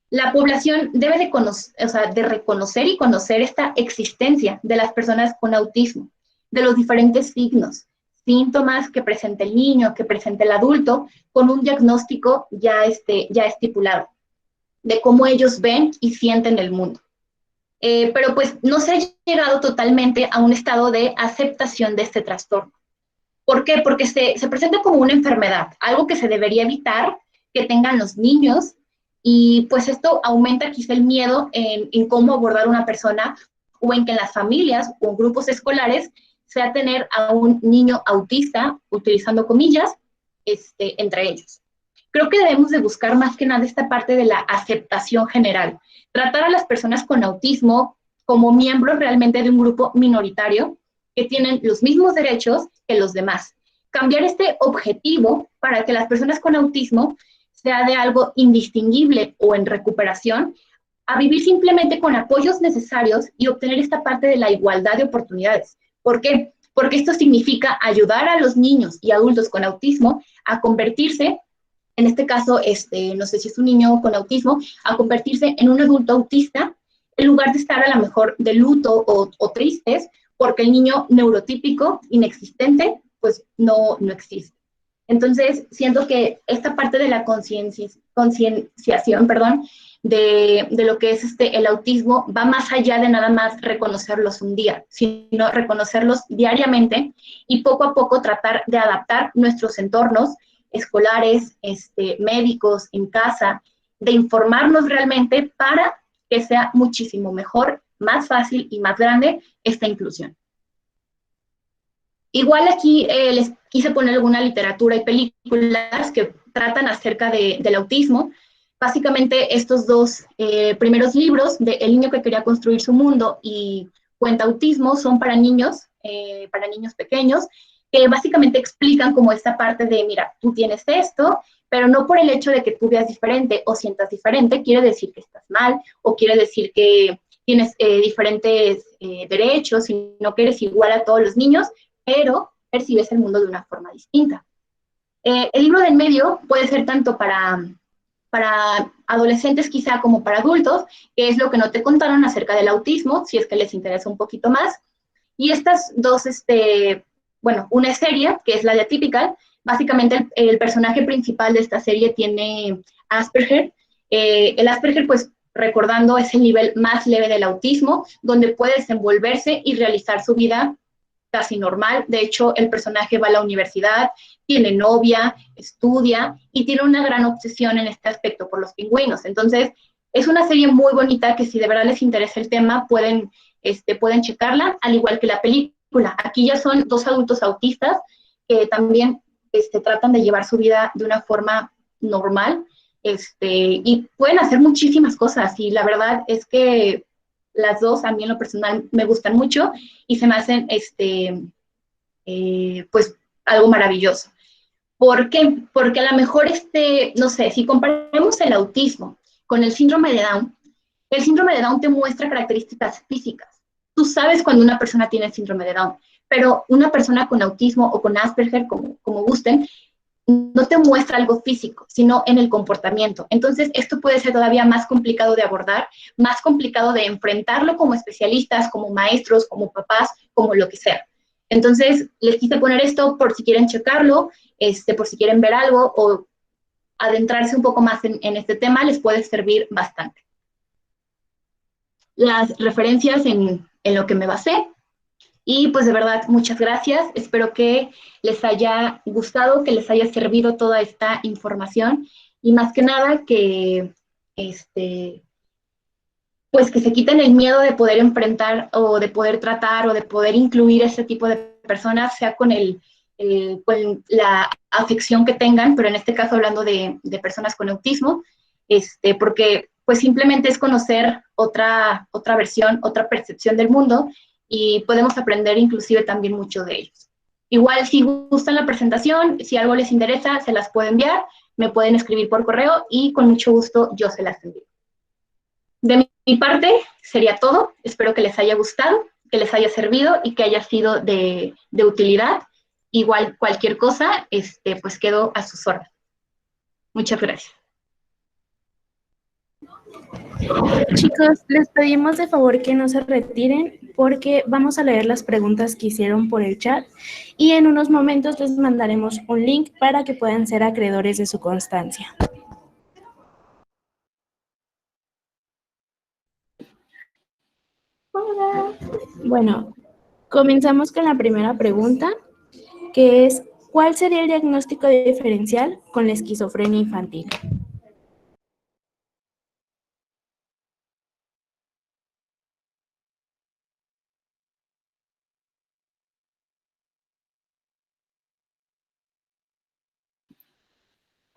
[SPEAKER 2] La población debe de reconocer y conocer esta existencia de las personas con autismo, de los diferentes signos, síntomas que presenta el niño, que presenta el adulto, con un diagnóstico ya estipulado, de cómo ellos ven y sienten el mundo. Pero pues no se ha llegado totalmente a un estado de aceptación de este trastorno. ¿Por qué? Porque se presenta como una enfermedad, algo que se debería evitar que tengan los niños, y pues esto aumenta quizá el miedo en cómo abordar a una persona o en que en las familias o grupos escolares sea tener a un niño autista, utilizando comillas, entre ellos. Creo que debemos de buscar más que nada esta parte de la aceptación general, tratar a las personas con autismo como miembros realmente de un grupo minoritario que tienen los mismos derechos que los demás. Cambiar este objetivo para que las personas con autismo sea de algo indistinguible o en recuperación, a vivir simplemente con apoyos necesarios y obtener esta parte de la igualdad de oportunidades. ¿Por qué? Porque esto significa ayudar a los niños y adultos con autismo a convertirse en este caso, no sé si es un niño con autismo, a convertirse en un adulto autista, en lugar de estar a lo mejor de luto o tristes, porque el niño neurotípico, inexistente, pues no existe. Entonces, siento que esta parte de la concienciación, perdón, de lo que es el autismo va más allá de nada más reconocerlos un día, sino reconocerlos diariamente y poco a poco tratar de adaptar nuestros entornos escolares, médicos, en casa, de informarnos realmente para que sea muchísimo mejor, más fácil y más grande esta inclusión. Igual aquí les quise poner alguna literatura y películas que tratan acerca del autismo. Básicamente estos dos primeros libros, de El niño que quería construir su mundo y Cuenta autismo, son para niños pequeños, que básicamente explican como esta parte de, mira, tú tienes esto, pero no por el hecho de que tú veas diferente o sientas diferente, quiere decir que estás mal, o quiere decir que tienes diferentes derechos, sino que eres igual a todos los niños, pero percibes el mundo de una forma distinta. El libro del medio puede ser tanto para adolescentes quizá como para adultos, que es lo que no te contaron acerca del autismo, si es que les interesa un poquito más. Y estas dos, bueno, una es seria, que es la de Atypical. Básicamente el personaje principal de esta serie tiene Asperger. El Asperger, pues recordando, es el nivel más leve del autismo, donde puede desenvolverse y realizar su vida casi normal. De hecho, el personaje va a la universidad, tiene novia, estudia y tiene una gran obsesión en este aspecto por los pingüinos. Entonces, es una serie muy bonita que si de verdad les interesa el tema, pueden checarla, al igual que la película. Aquí ya son dos adultos autistas que también tratan de llevar su vida de una forma normal, y pueden hacer muchísimas cosas, y la verdad es que las dos a mí en lo personal me gustan mucho y se me hacen pues algo maravilloso. ¿Por qué? Porque a lo mejor, no sé, si comparamos el autismo con el síndrome de Down, el síndrome de Down te muestra características físicas. Tú sabes cuando una persona tiene el síndrome de Down, pero una persona con autismo o con Asperger, como gusten, no te muestra algo físico, sino en el comportamiento. Entonces, esto puede ser todavía más complicado de abordar, más complicado de enfrentarlo como especialistas, como maestros, como papás, como lo que sea. Entonces, les quise poner esto por si quieren checarlo, por si quieren ver algo o adentrarse un poco más en este tema, les puede servir bastante. Las referencias en lo que me basé. Y pues de verdad, muchas gracias. Espero que les haya gustado, que les haya servido toda esta información y más que nada que, pues que se quiten el miedo de poder enfrentar o de poder tratar o de poder incluir este tipo de personas, sea con con la afección que tengan, pero en este caso hablando de personas con autismo, porque pues simplemente es conocer otra versión, otra percepción del mundo, y podemos aprender inclusive también mucho de ellos. Igual si gustan la presentación, si algo les interesa, se las puedo enviar, me pueden escribir por correo y con mucho gusto yo se las envío. De mi parte sería todo, espero que les haya gustado, que les haya servido y que haya sido de utilidad. Igual cualquier cosa, pues quedo a sus órdenes. Muchas gracias.
[SPEAKER 1] Chicos, les pedimos de favor que no se retiren porque vamos a leer las preguntas que hicieron por el chat y en unos momentos les mandaremos un link para que puedan ser acreedores de su constancia. Hola. Bueno, comenzamos con la primera pregunta, que es, ¿cuál sería el diagnóstico diferencial con la esquizofrenia infantil?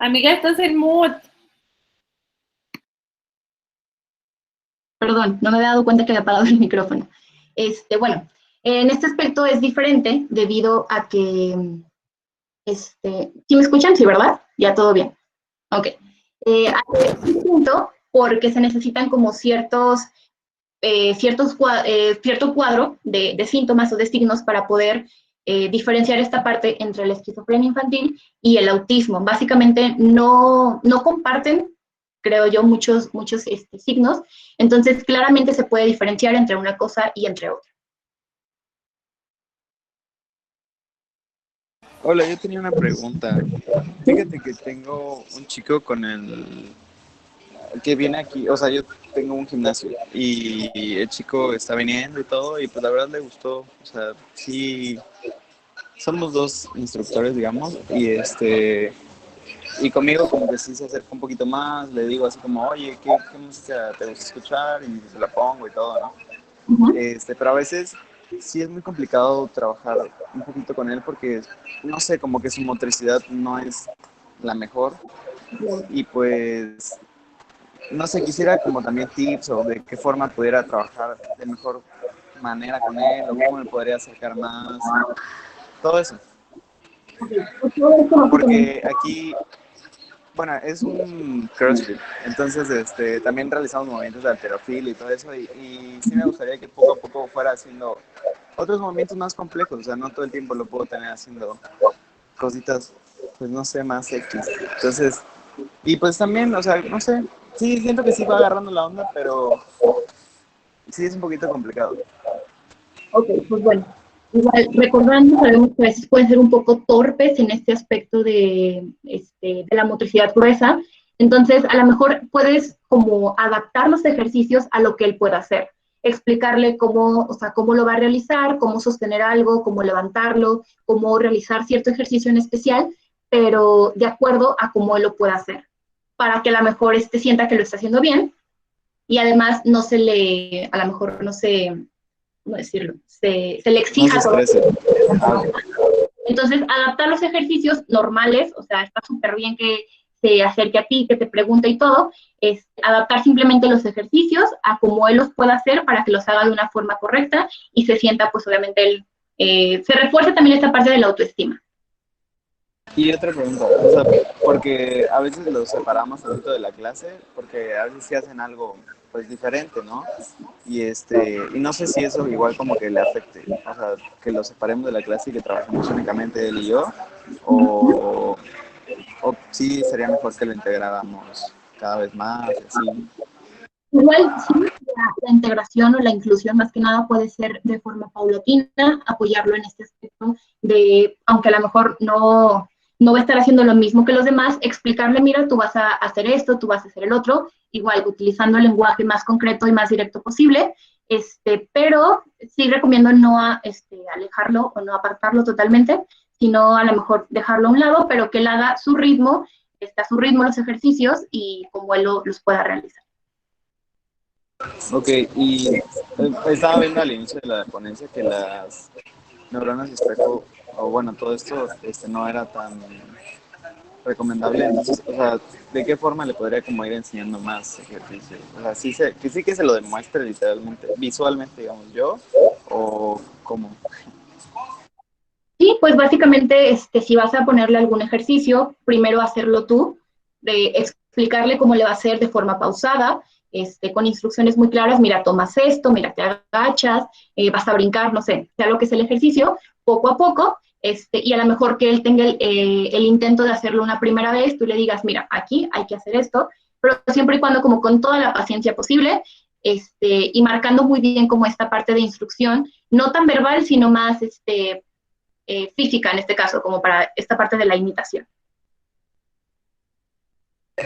[SPEAKER 3] Amiga, estás en mood.
[SPEAKER 2] Perdón, no me había dado cuenta que había apagado el micrófono. Bueno, en este aspecto es diferente debido a que, ¿sí me escuchan? Sí, ¿verdad? Ya todo bien. Ok. Hay un punto porque se necesitan como cierto cuadro de síntomas o de signos para poder diferenciar esta parte entre la esquizofrenia infantil y el autismo. Básicamente no comparten, creo yo, muchos signos, entonces claramente se puede diferenciar entre una cosa y entre otra.
[SPEAKER 3] Hola, yo tenía una pregunta. Fíjate que tengo un chico con el que viene aquí, o sea, yo tengo un gimnasio y el chico está viniendo y todo y pues la verdad le gustó, o sea, sí, somos dos instructores, digamos, y conmigo como que sí se acerca un poquito más, le digo así como, oye, ¿qué música te gusta escuchar? Y se la pongo y todo, ¿no? Pero a veces sí es muy complicado trabajar un poquito con él porque, no sé, como que su motricidad no es la mejor y pues, no sé, quisiera como también tips o de qué forma pudiera trabajar de mejor manera con él o cómo me podría acercar más, todo eso. Porque aquí, bueno, es un CrossFit, entonces también realizamos movimientos de halterofilia y todo eso y sí me gustaría que poco a poco fuera haciendo otros movimientos más complejos, o sea, no todo el tiempo lo puedo tener haciendo cositas, pues no sé, más X. Entonces, y pues también, o sea, no sé, sí, siento que sí va agarrando la onda, pero sí es un poquito complicado.
[SPEAKER 2] Ok, pues bueno, igual recordando, sabemos que a veces pueden ser un poco torpes en este aspecto de la motricidad gruesa, entonces a lo mejor puedes como adaptar los ejercicios a lo que él pueda hacer, explicarle cómo, o sea, cómo lo va a realizar, cómo sostener algo, cómo levantarlo, cómo realizar cierto ejercicio en especial, pero de acuerdo a cómo él lo pueda hacer, para que a lo mejor sienta que lo está haciendo bien y además no se le, a lo mejor no se, ¿cómo decirlo? Se le
[SPEAKER 3] No se
[SPEAKER 2] exija todo.
[SPEAKER 3] estrese. Ah, ok.
[SPEAKER 2] Entonces, adaptar los ejercicios normales, o sea, está súper bien que se acerque a ti, que te pregunte y todo, es adaptar simplemente los ejercicios a cómo él los pueda hacer para que los haga de una forma correcta y se sienta, pues obviamente, él, se refuerce también esta parte de la autoestima.
[SPEAKER 3] Y otra pregunta, o sea, porque a veces los separamos tanto de la clase, porque a veces sí hacen algo pues diferente, ¿no? Y no sé si eso igual como que le afecte, o sea, que lo separemos de la clase y que trabajemos únicamente él y yo, o, o sí sería mejor que lo integráramos cada vez más y así.
[SPEAKER 2] Igual, sí, la integración o la inclusión más que nada puede ser de forma paulatina, apoyarlo en este aspecto de, aunque a lo mejor no va a estar haciendo lo mismo que los demás, explicarle, mira, tú vas a hacer esto, tú vas a hacer el otro, igual utilizando el lenguaje más concreto y más directo posible, pero sí recomiendo no alejarlo o no apartarlo totalmente, sino a lo mejor dejarlo a un lado, pero que él haga su ritmo, a su ritmo los ejercicios y como él los pueda realizar.
[SPEAKER 3] Ok, y estaba viendo al inicio de la ponencia que las neuronas espejo, o bueno, todo esto no era tan recomendable. Entonces, o sea, ¿de qué forma le podría como ir enseñando más ejercicio? O sea, sí que se lo demuestre literalmente, visualmente, digamos yo, o cómo.
[SPEAKER 2] Sí, pues básicamente, si vas a ponerle algún ejercicio, primero hacerlo tú, de explicarle cómo le va a hacer de forma pausada, con instrucciones muy claras, mira, tomas esto, mira, te agachas, vas a brincar, no sé, sea lo que es el ejercicio, poco a poco, y a lo mejor que él tenga el intento de hacerlo una primera vez, tú le digas, mira, aquí hay que hacer esto, pero siempre y cuando como con toda la paciencia posible, y marcando muy bien como esta parte de instrucción, no tan verbal, sino más, física en este caso, como para esta parte de la imitación.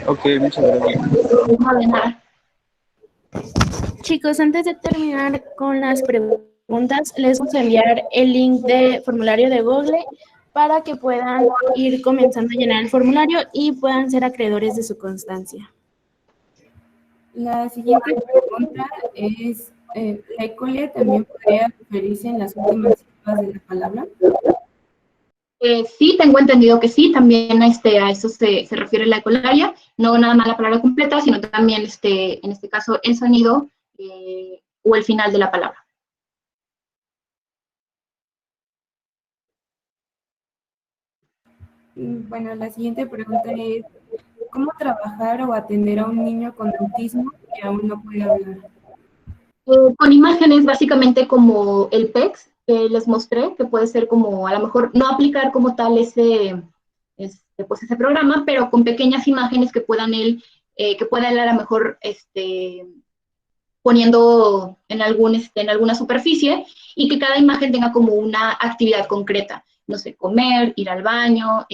[SPEAKER 3] Ok, muchas gracias.
[SPEAKER 2] No, de nada.
[SPEAKER 1] Chicos, antes de terminar con las preguntas, les vamos a enviar el link de formulario de Google para que puedan ir comenzando a llenar el formulario y puedan ser acreedores de su constancia.
[SPEAKER 4] La siguiente pregunta es, ¿la ecolia también podría referirse en las últimas sílabas de la palabra?
[SPEAKER 2] Sí, tengo entendido que sí, también a eso se refiere la ecolalia, no nada más la palabra completa, sino también en este caso el sonido o el final de la palabra.
[SPEAKER 4] Bueno, la siguiente pregunta es, ¿cómo trabajar o atender a un niño con autismo que aún no puede hablar?
[SPEAKER 2] Con imágenes básicamente como el PECS, que les mostré, que puede ser como, a lo mejor, no aplicar como tal pues ese programa, pero con pequeñas imágenes que que pueda él a lo mejor poniendo en alguna superficie y que cada imagen tenga como una actividad concreta. No sé, comer, ir al baño,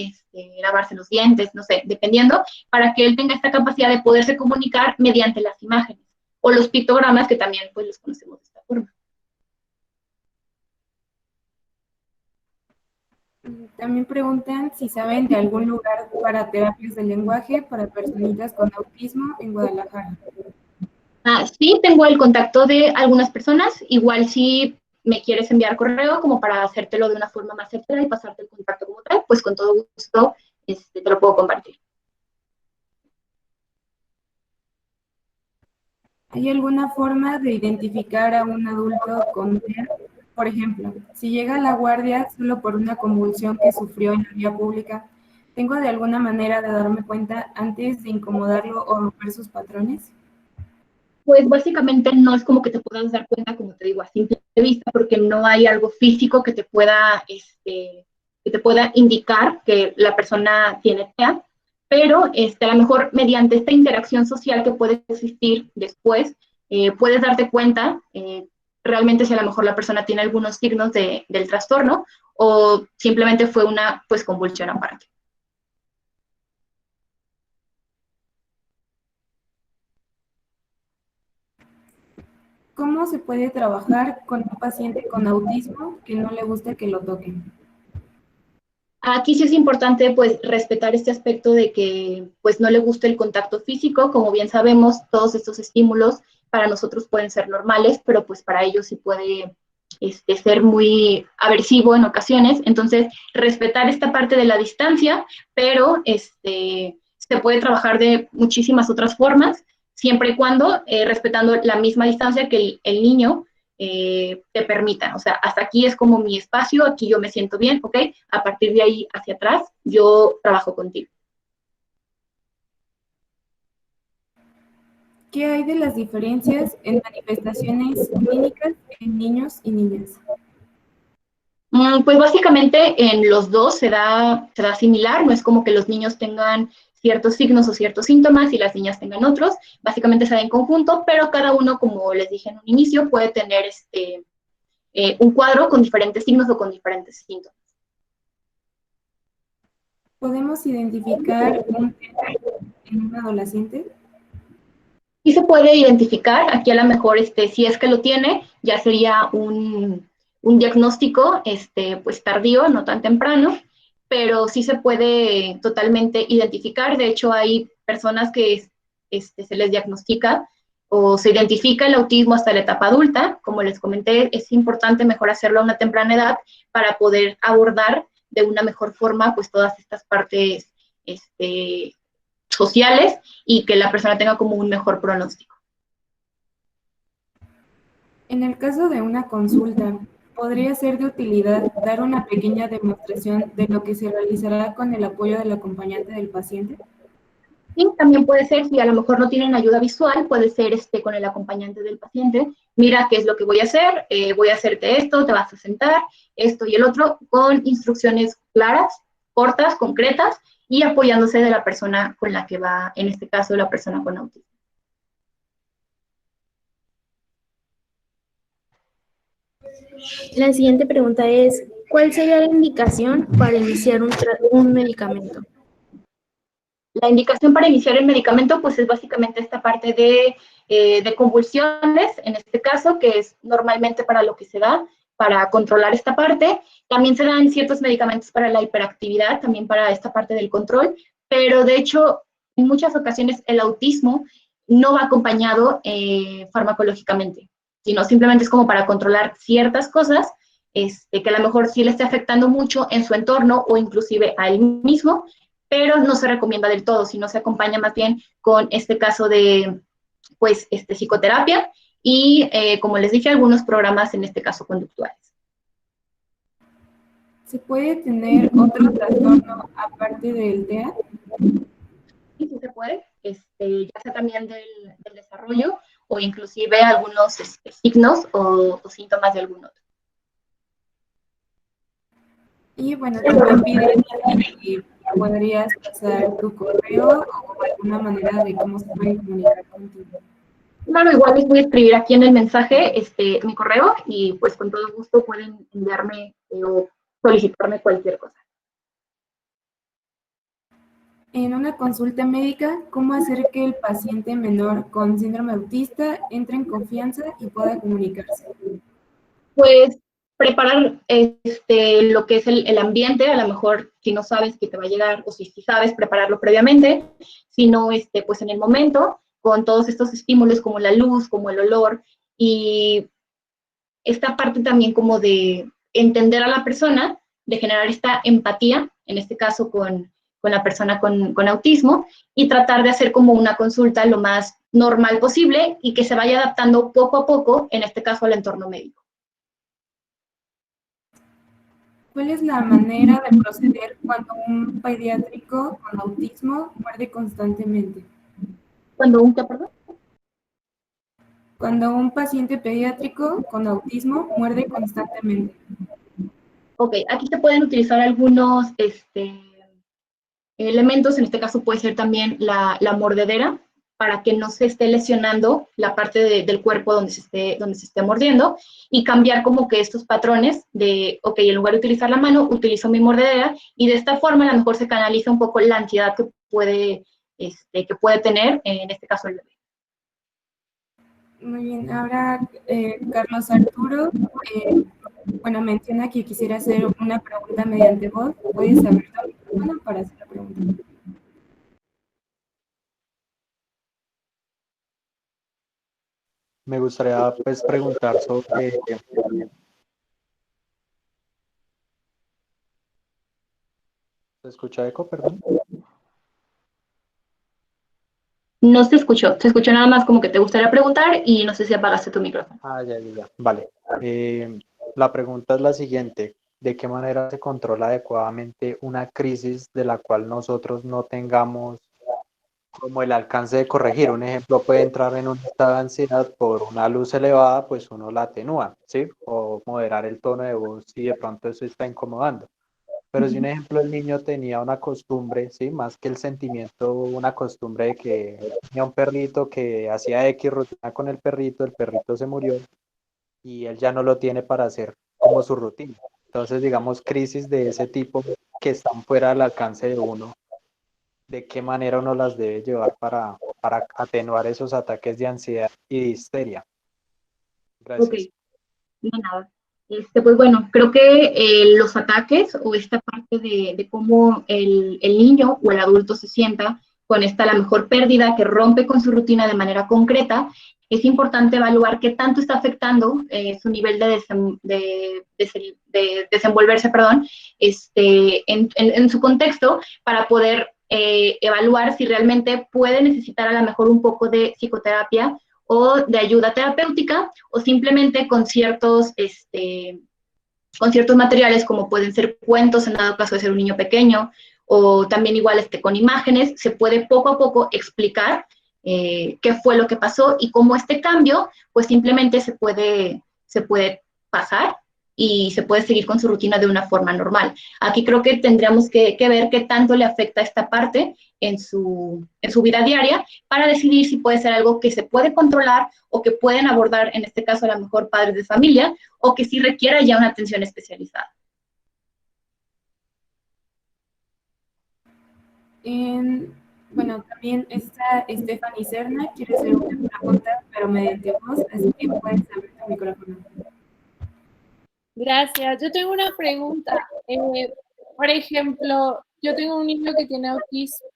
[SPEAKER 2] lavarse los dientes, no sé, dependiendo, para que él tenga esta capacidad de poderse comunicar mediante las imágenes. O los pictogramas, que también pues los conocemos de esta forma.
[SPEAKER 4] También preguntan si saben de algún lugar para terapias de lenguaje para personitas con autismo en Guadalajara.
[SPEAKER 2] Sí, tengo el contacto de algunas personas, igual si me quieres enviar correo como para hacértelo de una forma más certera y pasarte el contacto como tal, pues con todo gusto te lo puedo compartir.
[SPEAKER 4] ¿Hay alguna forma de identificar a un adulto con TEA? Por ejemplo, si llega a la guardia solo por una convulsión que sufrió en la vía pública, ¿tengo de alguna manera de darme cuenta antes de incomodarlo o romper sus patrones?
[SPEAKER 2] Pues básicamente no es como que te puedas dar cuenta, como te digo, a simple vista, porque no hay algo físico que te pueda indicar que la persona tiene TEA, pero a lo mejor mediante esta interacción social que puede existir después, puedes darte cuenta realmente si a lo mejor la persona tiene algunos signos del trastorno o simplemente fue una pues convulsión aparte.
[SPEAKER 4] ¿Cómo se puede trabajar con un paciente con autismo que no le gusta que lo toquen?
[SPEAKER 2] Aquí sí es importante pues respetar este aspecto de que pues no le guste el contacto físico. Como bien sabemos, todos estos estímulos para nosotros pueden ser normales, pero pues para ellos sí puede ser muy aversivo en ocasiones. Entonces, respetar esta parte de la distancia, pero se puede trabajar de muchísimas otras formas, siempre y cuando respetando la misma distancia que el niño te permitan. O sea, hasta aquí es como mi espacio, aquí yo me siento bien, ¿ok? A partir de ahí hacia atrás, yo trabajo contigo.
[SPEAKER 4] ¿Qué hay de las diferencias en manifestaciones clínicas en niños y niñas?
[SPEAKER 2] Pues básicamente en los dos se da similar, no es como que los niños tengan ciertos signos o ciertos síntomas y las niñas tengan otros, básicamente se da en conjunto, pero cada uno, como les dije en un inicio, puede tener un cuadro con diferentes signos o con diferentes síntomas.
[SPEAKER 4] ¿Podemos identificar un TEA en un adolescente?
[SPEAKER 2] Y se puede identificar, aquí a lo mejor si es que lo tiene, ya sería un diagnóstico pues tardío, no tan temprano, pero sí se puede totalmente identificar. De hecho, hay personas que se les diagnostica o se identifica el autismo hasta la etapa adulta. Como les comenté, es importante mejor hacerlo a una temprana edad para poder abordar de una mejor forma pues todas estas partes sociales y que la persona tenga como un mejor pronóstico.
[SPEAKER 4] En el caso de una consulta, ¿podría ser de utilidad dar una pequeña demostración de lo que se realizará con el apoyo del acompañante del paciente?
[SPEAKER 2] Sí, también puede ser, si a lo mejor no tienen ayuda visual, puede ser con el acompañante del paciente. Mira qué es lo que voy a hacerte esto, te vas a sentar, esto y el otro, con instrucciones claras, cortas, concretas, y apoyándose de la persona con la que va, en este caso, la persona con autismo.
[SPEAKER 1] La siguiente pregunta es, ¿cuál sería la indicación para iniciar un medicamento?
[SPEAKER 2] La indicación para iniciar el medicamento, pues es básicamente esta parte de convulsiones, en este caso, que es normalmente para lo que se da, para controlar esta parte. También se dan ciertos medicamentos para la hiperactividad, también para esta parte del control, pero de hecho, en muchas ocasiones el autismo no va acompañado farmacológicamente, sino simplemente es como para controlar ciertas cosas que a lo mejor sí le esté afectando mucho en su entorno o inclusive a él mismo, pero no se recomienda del todo, sino se acompaña más bien con este caso de pues, psicoterapia y, como les dije, algunos programas, en este caso, conductuales.
[SPEAKER 4] ¿Se puede tener otro trastorno aparte del TEA?
[SPEAKER 2] Sí, sí se puede, ya sea también del desarrollo o inclusive algunos signos o síntomas de algún otro.
[SPEAKER 4] Y bueno, también piden si podrías pasar tu correo o alguna manera de cómo se pueden comunicar contigo.
[SPEAKER 2] Claro, igual les voy a escribir aquí en el mensaje mi correo y pues con todo gusto pueden enviarme o solicitarme cualquier cosa.
[SPEAKER 4] En una consulta médica, ¿cómo hacer que el paciente menor con síndrome autista entre en confianza y pueda comunicarse?
[SPEAKER 2] Pues preparar lo que es el ambiente, a lo mejor si no sabes que te va a llegar, o si sabes, prepararlo previamente, si no, pues en el momento, con todos estos estímulos como la luz, como el olor, y esta parte también como de entender a la persona, de generar esta empatía, en este caso con la persona con autismo, y tratar de hacer como una consulta lo más normal posible y que se vaya adaptando poco a poco, en este caso al entorno médico.
[SPEAKER 4] ¿Cuál es la manera de proceder cuando un pediátrico con autismo muerde constantemente?
[SPEAKER 2] ¿Cuándo un qué, perdón?
[SPEAKER 4] Cuando un paciente pediátrico con autismo muerde constantemente.
[SPEAKER 2] Ok, aquí se pueden utilizar algunos elementos, en este caso puede ser también la mordedera, para que no se esté lesionando la parte del cuerpo donde se esté mordiendo, y cambiar como que estos patrones de, ok, en lugar de utilizar la mano, utilizo mi mordedera, y de esta forma a lo mejor se canaliza un poco la ansiedad que puede tener, en este caso el bebé.
[SPEAKER 4] Muy bien, ahora Carlos Arturo, bueno, menciona que quisiera hacer una pregunta mediante voz. ¿Puedes abrir tu micrófono para hacer la pregunta?
[SPEAKER 5] Me gustaría pues preguntar sobre... ¿Se escucha eco, perdón?
[SPEAKER 2] No se escuchó nada más como que te gustaría preguntar y no sé si apagaste tu micrófono.
[SPEAKER 5] Ah, ya. Vale. La pregunta es la siguiente. ¿De qué manera se controla adecuadamente una crisis de la cual nosotros no tengamos como el alcance de corregir? Un ejemplo, puede entrar en un estado de ansiedad por una luz elevada, pues uno la atenúa, ¿sí? O moderar el tono de voz si de pronto eso está incomodando. Pero si un ejemplo, el niño tenía una costumbre, ¿sí? Más que el sentimiento, una costumbre de que tenía un perrito que hacía X rutina con el perrito se murió y él ya no lo tiene para hacer como su rutina. Entonces, digamos, crisis de ese tipo que están fuera del alcance de uno, ¿de qué manera uno las debe llevar para atenuar esos ataques de ansiedad y de histeria? Gracias.
[SPEAKER 2] Ok, no nada. Pues bueno, creo que los ataques o esta parte de cómo el niño o el adulto se sienta con esta a la mejor pérdida que rompe con su rutina de manera concreta, es importante evaluar qué tanto está afectando su nivel de desenvolverse, perdón, en su contexto, para poder evaluar si realmente puede necesitar a lo mejor un poco de psicoterapia o de ayuda terapéutica, o simplemente con ciertos materiales, como pueden ser cuentos, en dado caso de ser un niño pequeño, o también igual con imágenes, se puede poco a poco explicar qué fue lo que pasó y cómo este cambio, pues simplemente se puede pasar y se puede seguir con su rutina de una forma normal. Aquí creo que tendríamos que ver qué tanto le afecta esta parte en su vida diaria, para decidir si puede ser algo que se puede controlar o que pueden abordar, en este caso a lo mejor padres de familia, o que sí requiera ya una atención especializada.
[SPEAKER 4] Bueno, también está Stephanie Serna, quiere hacer una pregunta, pero mediante voz, así que puedes abrir tu micrófono.
[SPEAKER 6] Gracias. Yo tengo una pregunta. Por ejemplo, yo tengo un niño que tiene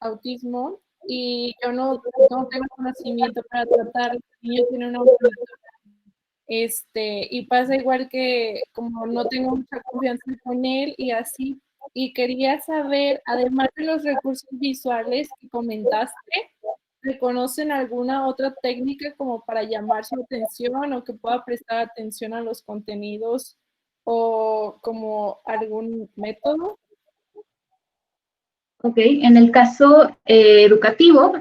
[SPEAKER 6] autismo y yo no tengo conocimiento para tratarlo. El niño tiene una autismo. Y pasa igual que como no tengo mucha confianza con él y así. Y quería saber, además de los recursos visuales que comentaste, ¿reconocen alguna otra técnica como para llamar su atención o que pueda prestar atención a los contenidos o como algún método?
[SPEAKER 2] Ok, en el caso educativo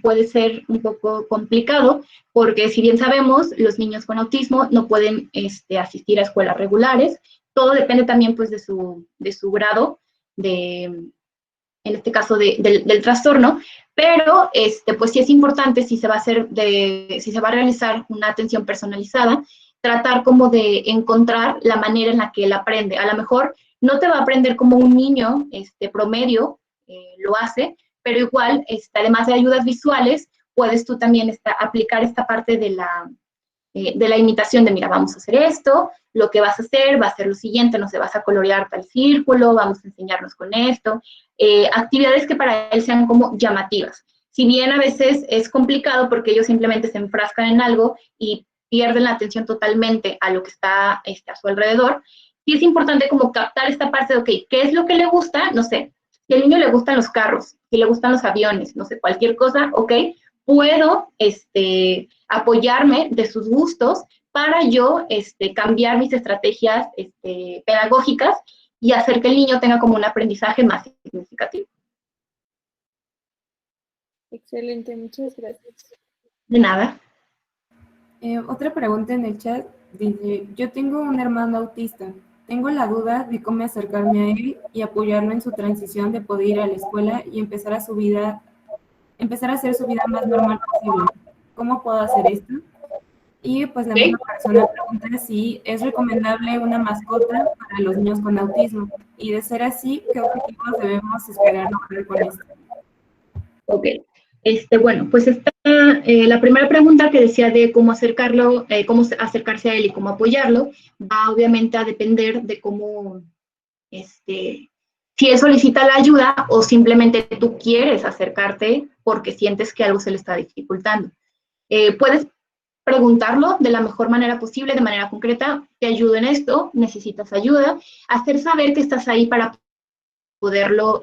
[SPEAKER 2] puede ser un poco complicado, porque si bien sabemos, los niños con autismo no pueden asistir a escuelas regulares, todo depende también pues de su grado en este caso del trastorno, pero pues sí es importante si se va a realizar una atención personalizada, tratar como de encontrar la manera en la que él aprende. A lo mejor no te va a aprender como un niño promedio lo hace, pero igual, además de ayudas visuales, puedes tú también aplicar esta parte de la imitación de, mira, vamos a hacer esto, lo que vas a hacer va a ser lo siguiente, no sé, vas a colorear tal círculo, vamos a enseñarnos con esto, actividades que para él sean como llamativas. Si bien a veces es complicado porque ellos simplemente se enfrascan en algo y pierden la atención totalmente a lo que está a su alrededor, sí es importante como captar esta parte de, ok, ¿qué es lo que le gusta? No sé, si al niño le gustan los carros, si le gustan los aviones, no sé, cualquier cosa, ok, puedo apoyarme de sus gustos para yo cambiar mis estrategias pedagógicas y hacer que el niño tenga como un aprendizaje más significativo.
[SPEAKER 6] Excelente, muchas gracias.
[SPEAKER 2] De nada.
[SPEAKER 4] Otra pregunta en el chat dice, yo tengo un hermano autista. Tengo la duda de cómo acercarme a él y apoyarlo en su transición de poder ir a la escuela y empezar a hacer su vida más normal posible. ¿Cómo puedo hacer esto? Y pues la misma persona pregunta si es recomendable una mascota para los niños con autismo. Y de ser así, ¿qué objetivos debemos esperar lograr con esto?
[SPEAKER 2] Ok. Bueno, pues está la primera pregunta que decía de cómo acercarlo, cómo acercarse a él y cómo apoyarlo, va obviamente a depender de cómo, si él solicita la ayuda o simplemente tú quieres acercarte porque sientes que algo se le está dificultando. Puedes preguntarlo de la mejor manera posible, de manera concreta, te ayudo en esto, necesitas ayuda, hacer saber que estás ahí para poderlo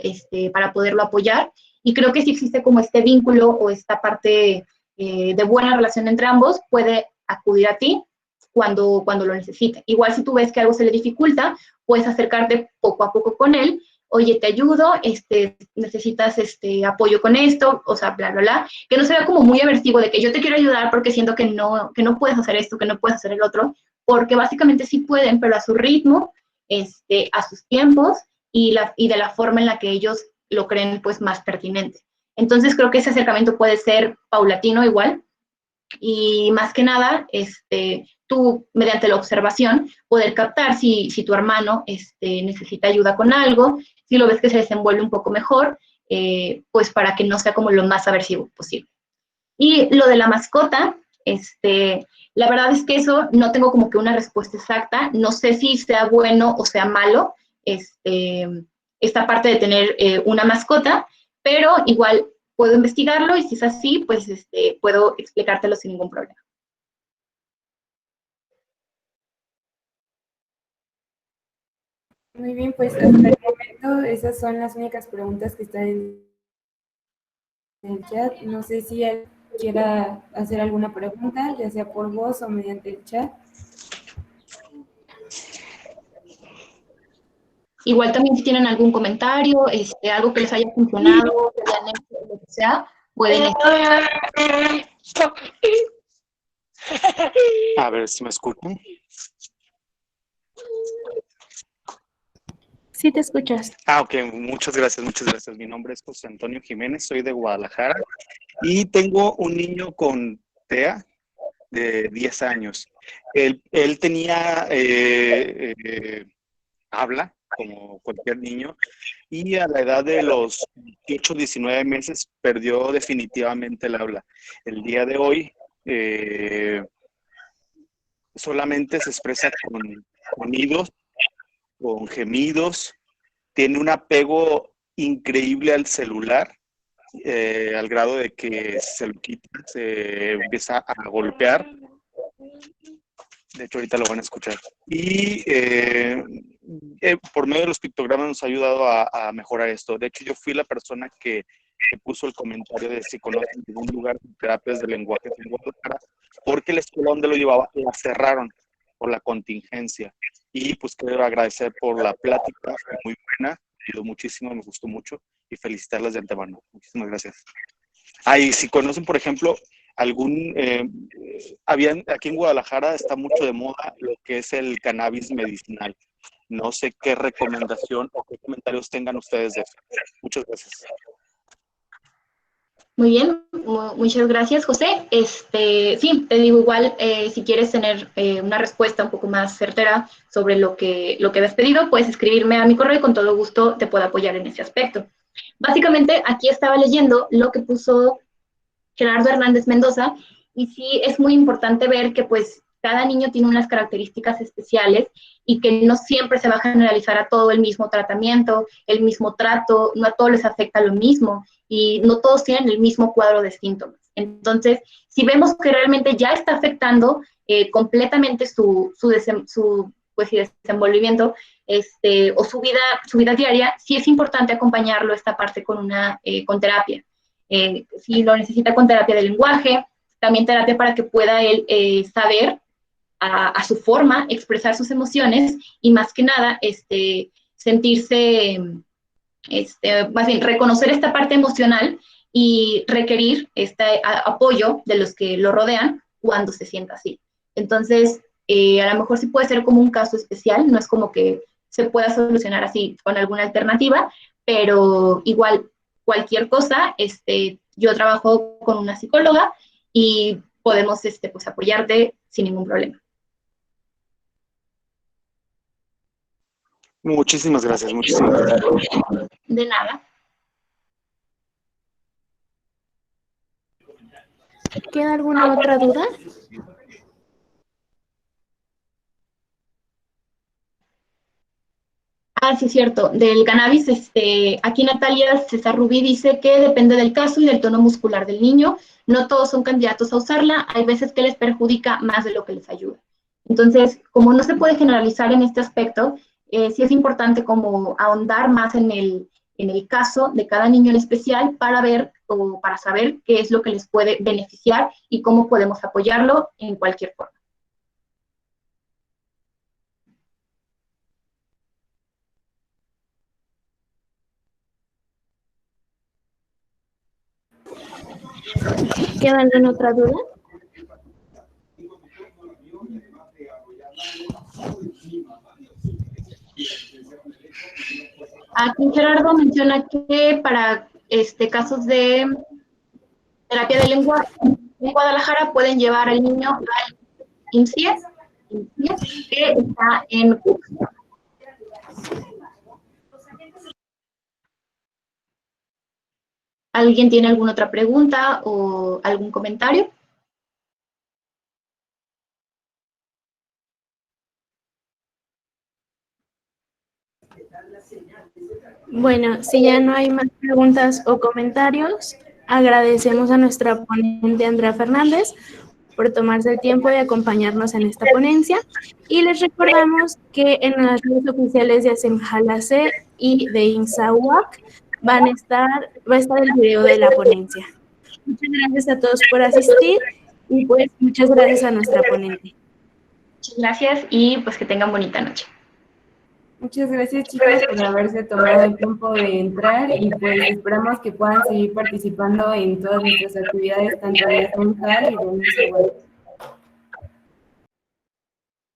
[SPEAKER 2] apoyar. Y creo que si existe como este vínculo o esta parte de buena relación entre ambos, puede acudir a ti cuando lo necesite. Igual si tú ves que algo se le dificulta, puedes acercarte poco a poco con él. Oye, te ayudo, necesitas apoyo con esto, o sea, bla, bla, bla. Que no se vea como muy aversivo de que yo te quiero ayudar porque siento que no puedes hacer esto, que no puedes hacer el otro, porque básicamente sí pueden, pero a su ritmo, a sus tiempos y de la forma en la que ellos lo creen pues más pertinente. Entonces creo que ese acercamiento puede ser paulatino igual y más que nada, tú mediante la observación poder captar si tu hermano necesita ayuda con algo, si lo ves que se desenvuelve un poco mejor, pues para que no sea como lo más aversivo posible. Y lo de la mascota, la verdad es que eso no tengo como que una respuesta exacta, no sé si sea bueno o sea malo, esta parte de tener una mascota, pero igual puedo investigarlo y si es así, pues puedo explicártelo sin ningún problema.
[SPEAKER 4] Muy bien, pues hasta el momento esas son las únicas preguntas que están en el chat. No sé si alguien quiera hacer alguna pregunta, ya sea por voz o mediante el chat.
[SPEAKER 2] Igual también si tienen algún comentario, algo que les haya funcionado, que hayan hecho, lo que sea, pueden...
[SPEAKER 3] A ver si me escuchan.
[SPEAKER 1] Sí, te escuchas.
[SPEAKER 3] Ok, muchas gracias, muchas gracias. Mi nombre es José Antonio Jiménez, soy de Guadalajara y tengo un niño con TEA de 10 años. Él tenía habla como cualquier niño y a la edad de los 18, 19 meses perdió definitivamente el habla. El día de hoy solamente se expresa con sonidos, con gemidos, tiene un apego increíble al celular, al grado de que se lo quita, se empieza a golpear. De hecho, ahorita lo van a escuchar. Y por medio de los pictogramas nos ha ayudado a mejorar esto. De hecho, yo fui la persona que puso el comentario de si conocen algún lugar de terapias de lenguaje en Guadalajara, porque la escuela donde lo llevaba la cerraron por la contingencia. Y pues quiero agradecer por la plática, fue muy buena, me ayudó muchísimo, me gustó mucho y felicitarlas de antemano. Muchísimas gracias. Y si conocen, por ejemplo,
[SPEAKER 7] aquí en Guadalajara está mucho de moda lo que es el cannabis medicinal. No sé qué recomendación o qué comentarios tengan ustedes de eso. Muchas gracias.
[SPEAKER 2] Muy bien, muchas gracias, José. Sí, te digo igual, si quieres tener una respuesta un poco más certera sobre lo que habías pedido, puedes escribirme a mi correo y con todo gusto te puedo apoyar en ese aspecto. Básicamente, aquí estaba leyendo lo que puso Gerardo Hernández Mendoza, y sí es muy importante ver que pues cada niño tiene unas características especiales y que no siempre se va a generalizar a todo el mismo tratamiento, el mismo trato, no a todos les afecta lo mismo y no todos tienen el mismo cuadro de síntomas. Entonces, si vemos que realmente ya está afectando completamente su desenvolvimiento o su vida diaria, sí es importante acompañarlo esta parte con terapia. Si lo necesita con terapia de lenguaje, también terapia para que pueda él saber a su forma expresar sus emociones y más que nada sentirse, más bien reconocer esta parte emocional y requerir este apoyo de los que lo rodean cuando se sienta así. Entonces, a lo mejor sí puede ser como un caso especial, no es como que se pueda solucionar así con alguna alternativa, pero igual cualquier cosa, yo trabajo con una psicóloga y podemos pues apoyarte sin ningún problema.
[SPEAKER 7] Muchísimas gracias, muchísimas gracias.
[SPEAKER 2] De nada.
[SPEAKER 1] ¿Queda alguna otra duda?
[SPEAKER 2] Ah, sí, es cierto. Del cannabis, aquí Natalia César Rubí dice que depende del caso y del tono muscular del niño. No todos son candidatos a usarla. Hay veces que les perjudica más de lo que les ayuda. Entonces, como no se puede generalizar en este aspecto, sí es importante como ahondar más en el caso de cada niño en especial para ver o para saber qué es lo que les puede beneficiar y cómo podemos apoyarlo en cualquier forma.
[SPEAKER 1] ¿Queda alguna otra duda?
[SPEAKER 2] Aquí Gerardo menciona que para casos de terapia de lenguaje en Guadalajara pueden llevar al niño al IMSIES, que está en Cux. ¿Alguien tiene alguna otra pregunta o algún comentario?
[SPEAKER 1] Bueno, si ya no hay más preguntas o comentarios, agradecemos a nuestra ponente Andrea Fernández por tomarse el tiempo de acompañarnos en esta ponencia y les recordamos que en las redes oficiales de Asemjalase y de INSAUAC va a estar el video de la ponencia. Muchas gracias a todos por asistir y pues muchas gracias a nuestra ponente.
[SPEAKER 2] Muchas gracias y pues que tengan bonita noche.
[SPEAKER 4] Muchas gracias, chicos, por haberse tomado el tiempo de entrar y pues esperamos que puedan seguir participando en todas nuestras actividades, tanto de Asemjal y de INSAUAC.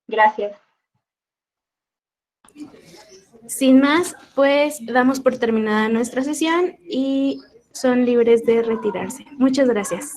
[SPEAKER 2] Gracias.
[SPEAKER 1] Sin más, pues damos por terminada nuestra sesión y son libres de retirarse. Muchas gracias.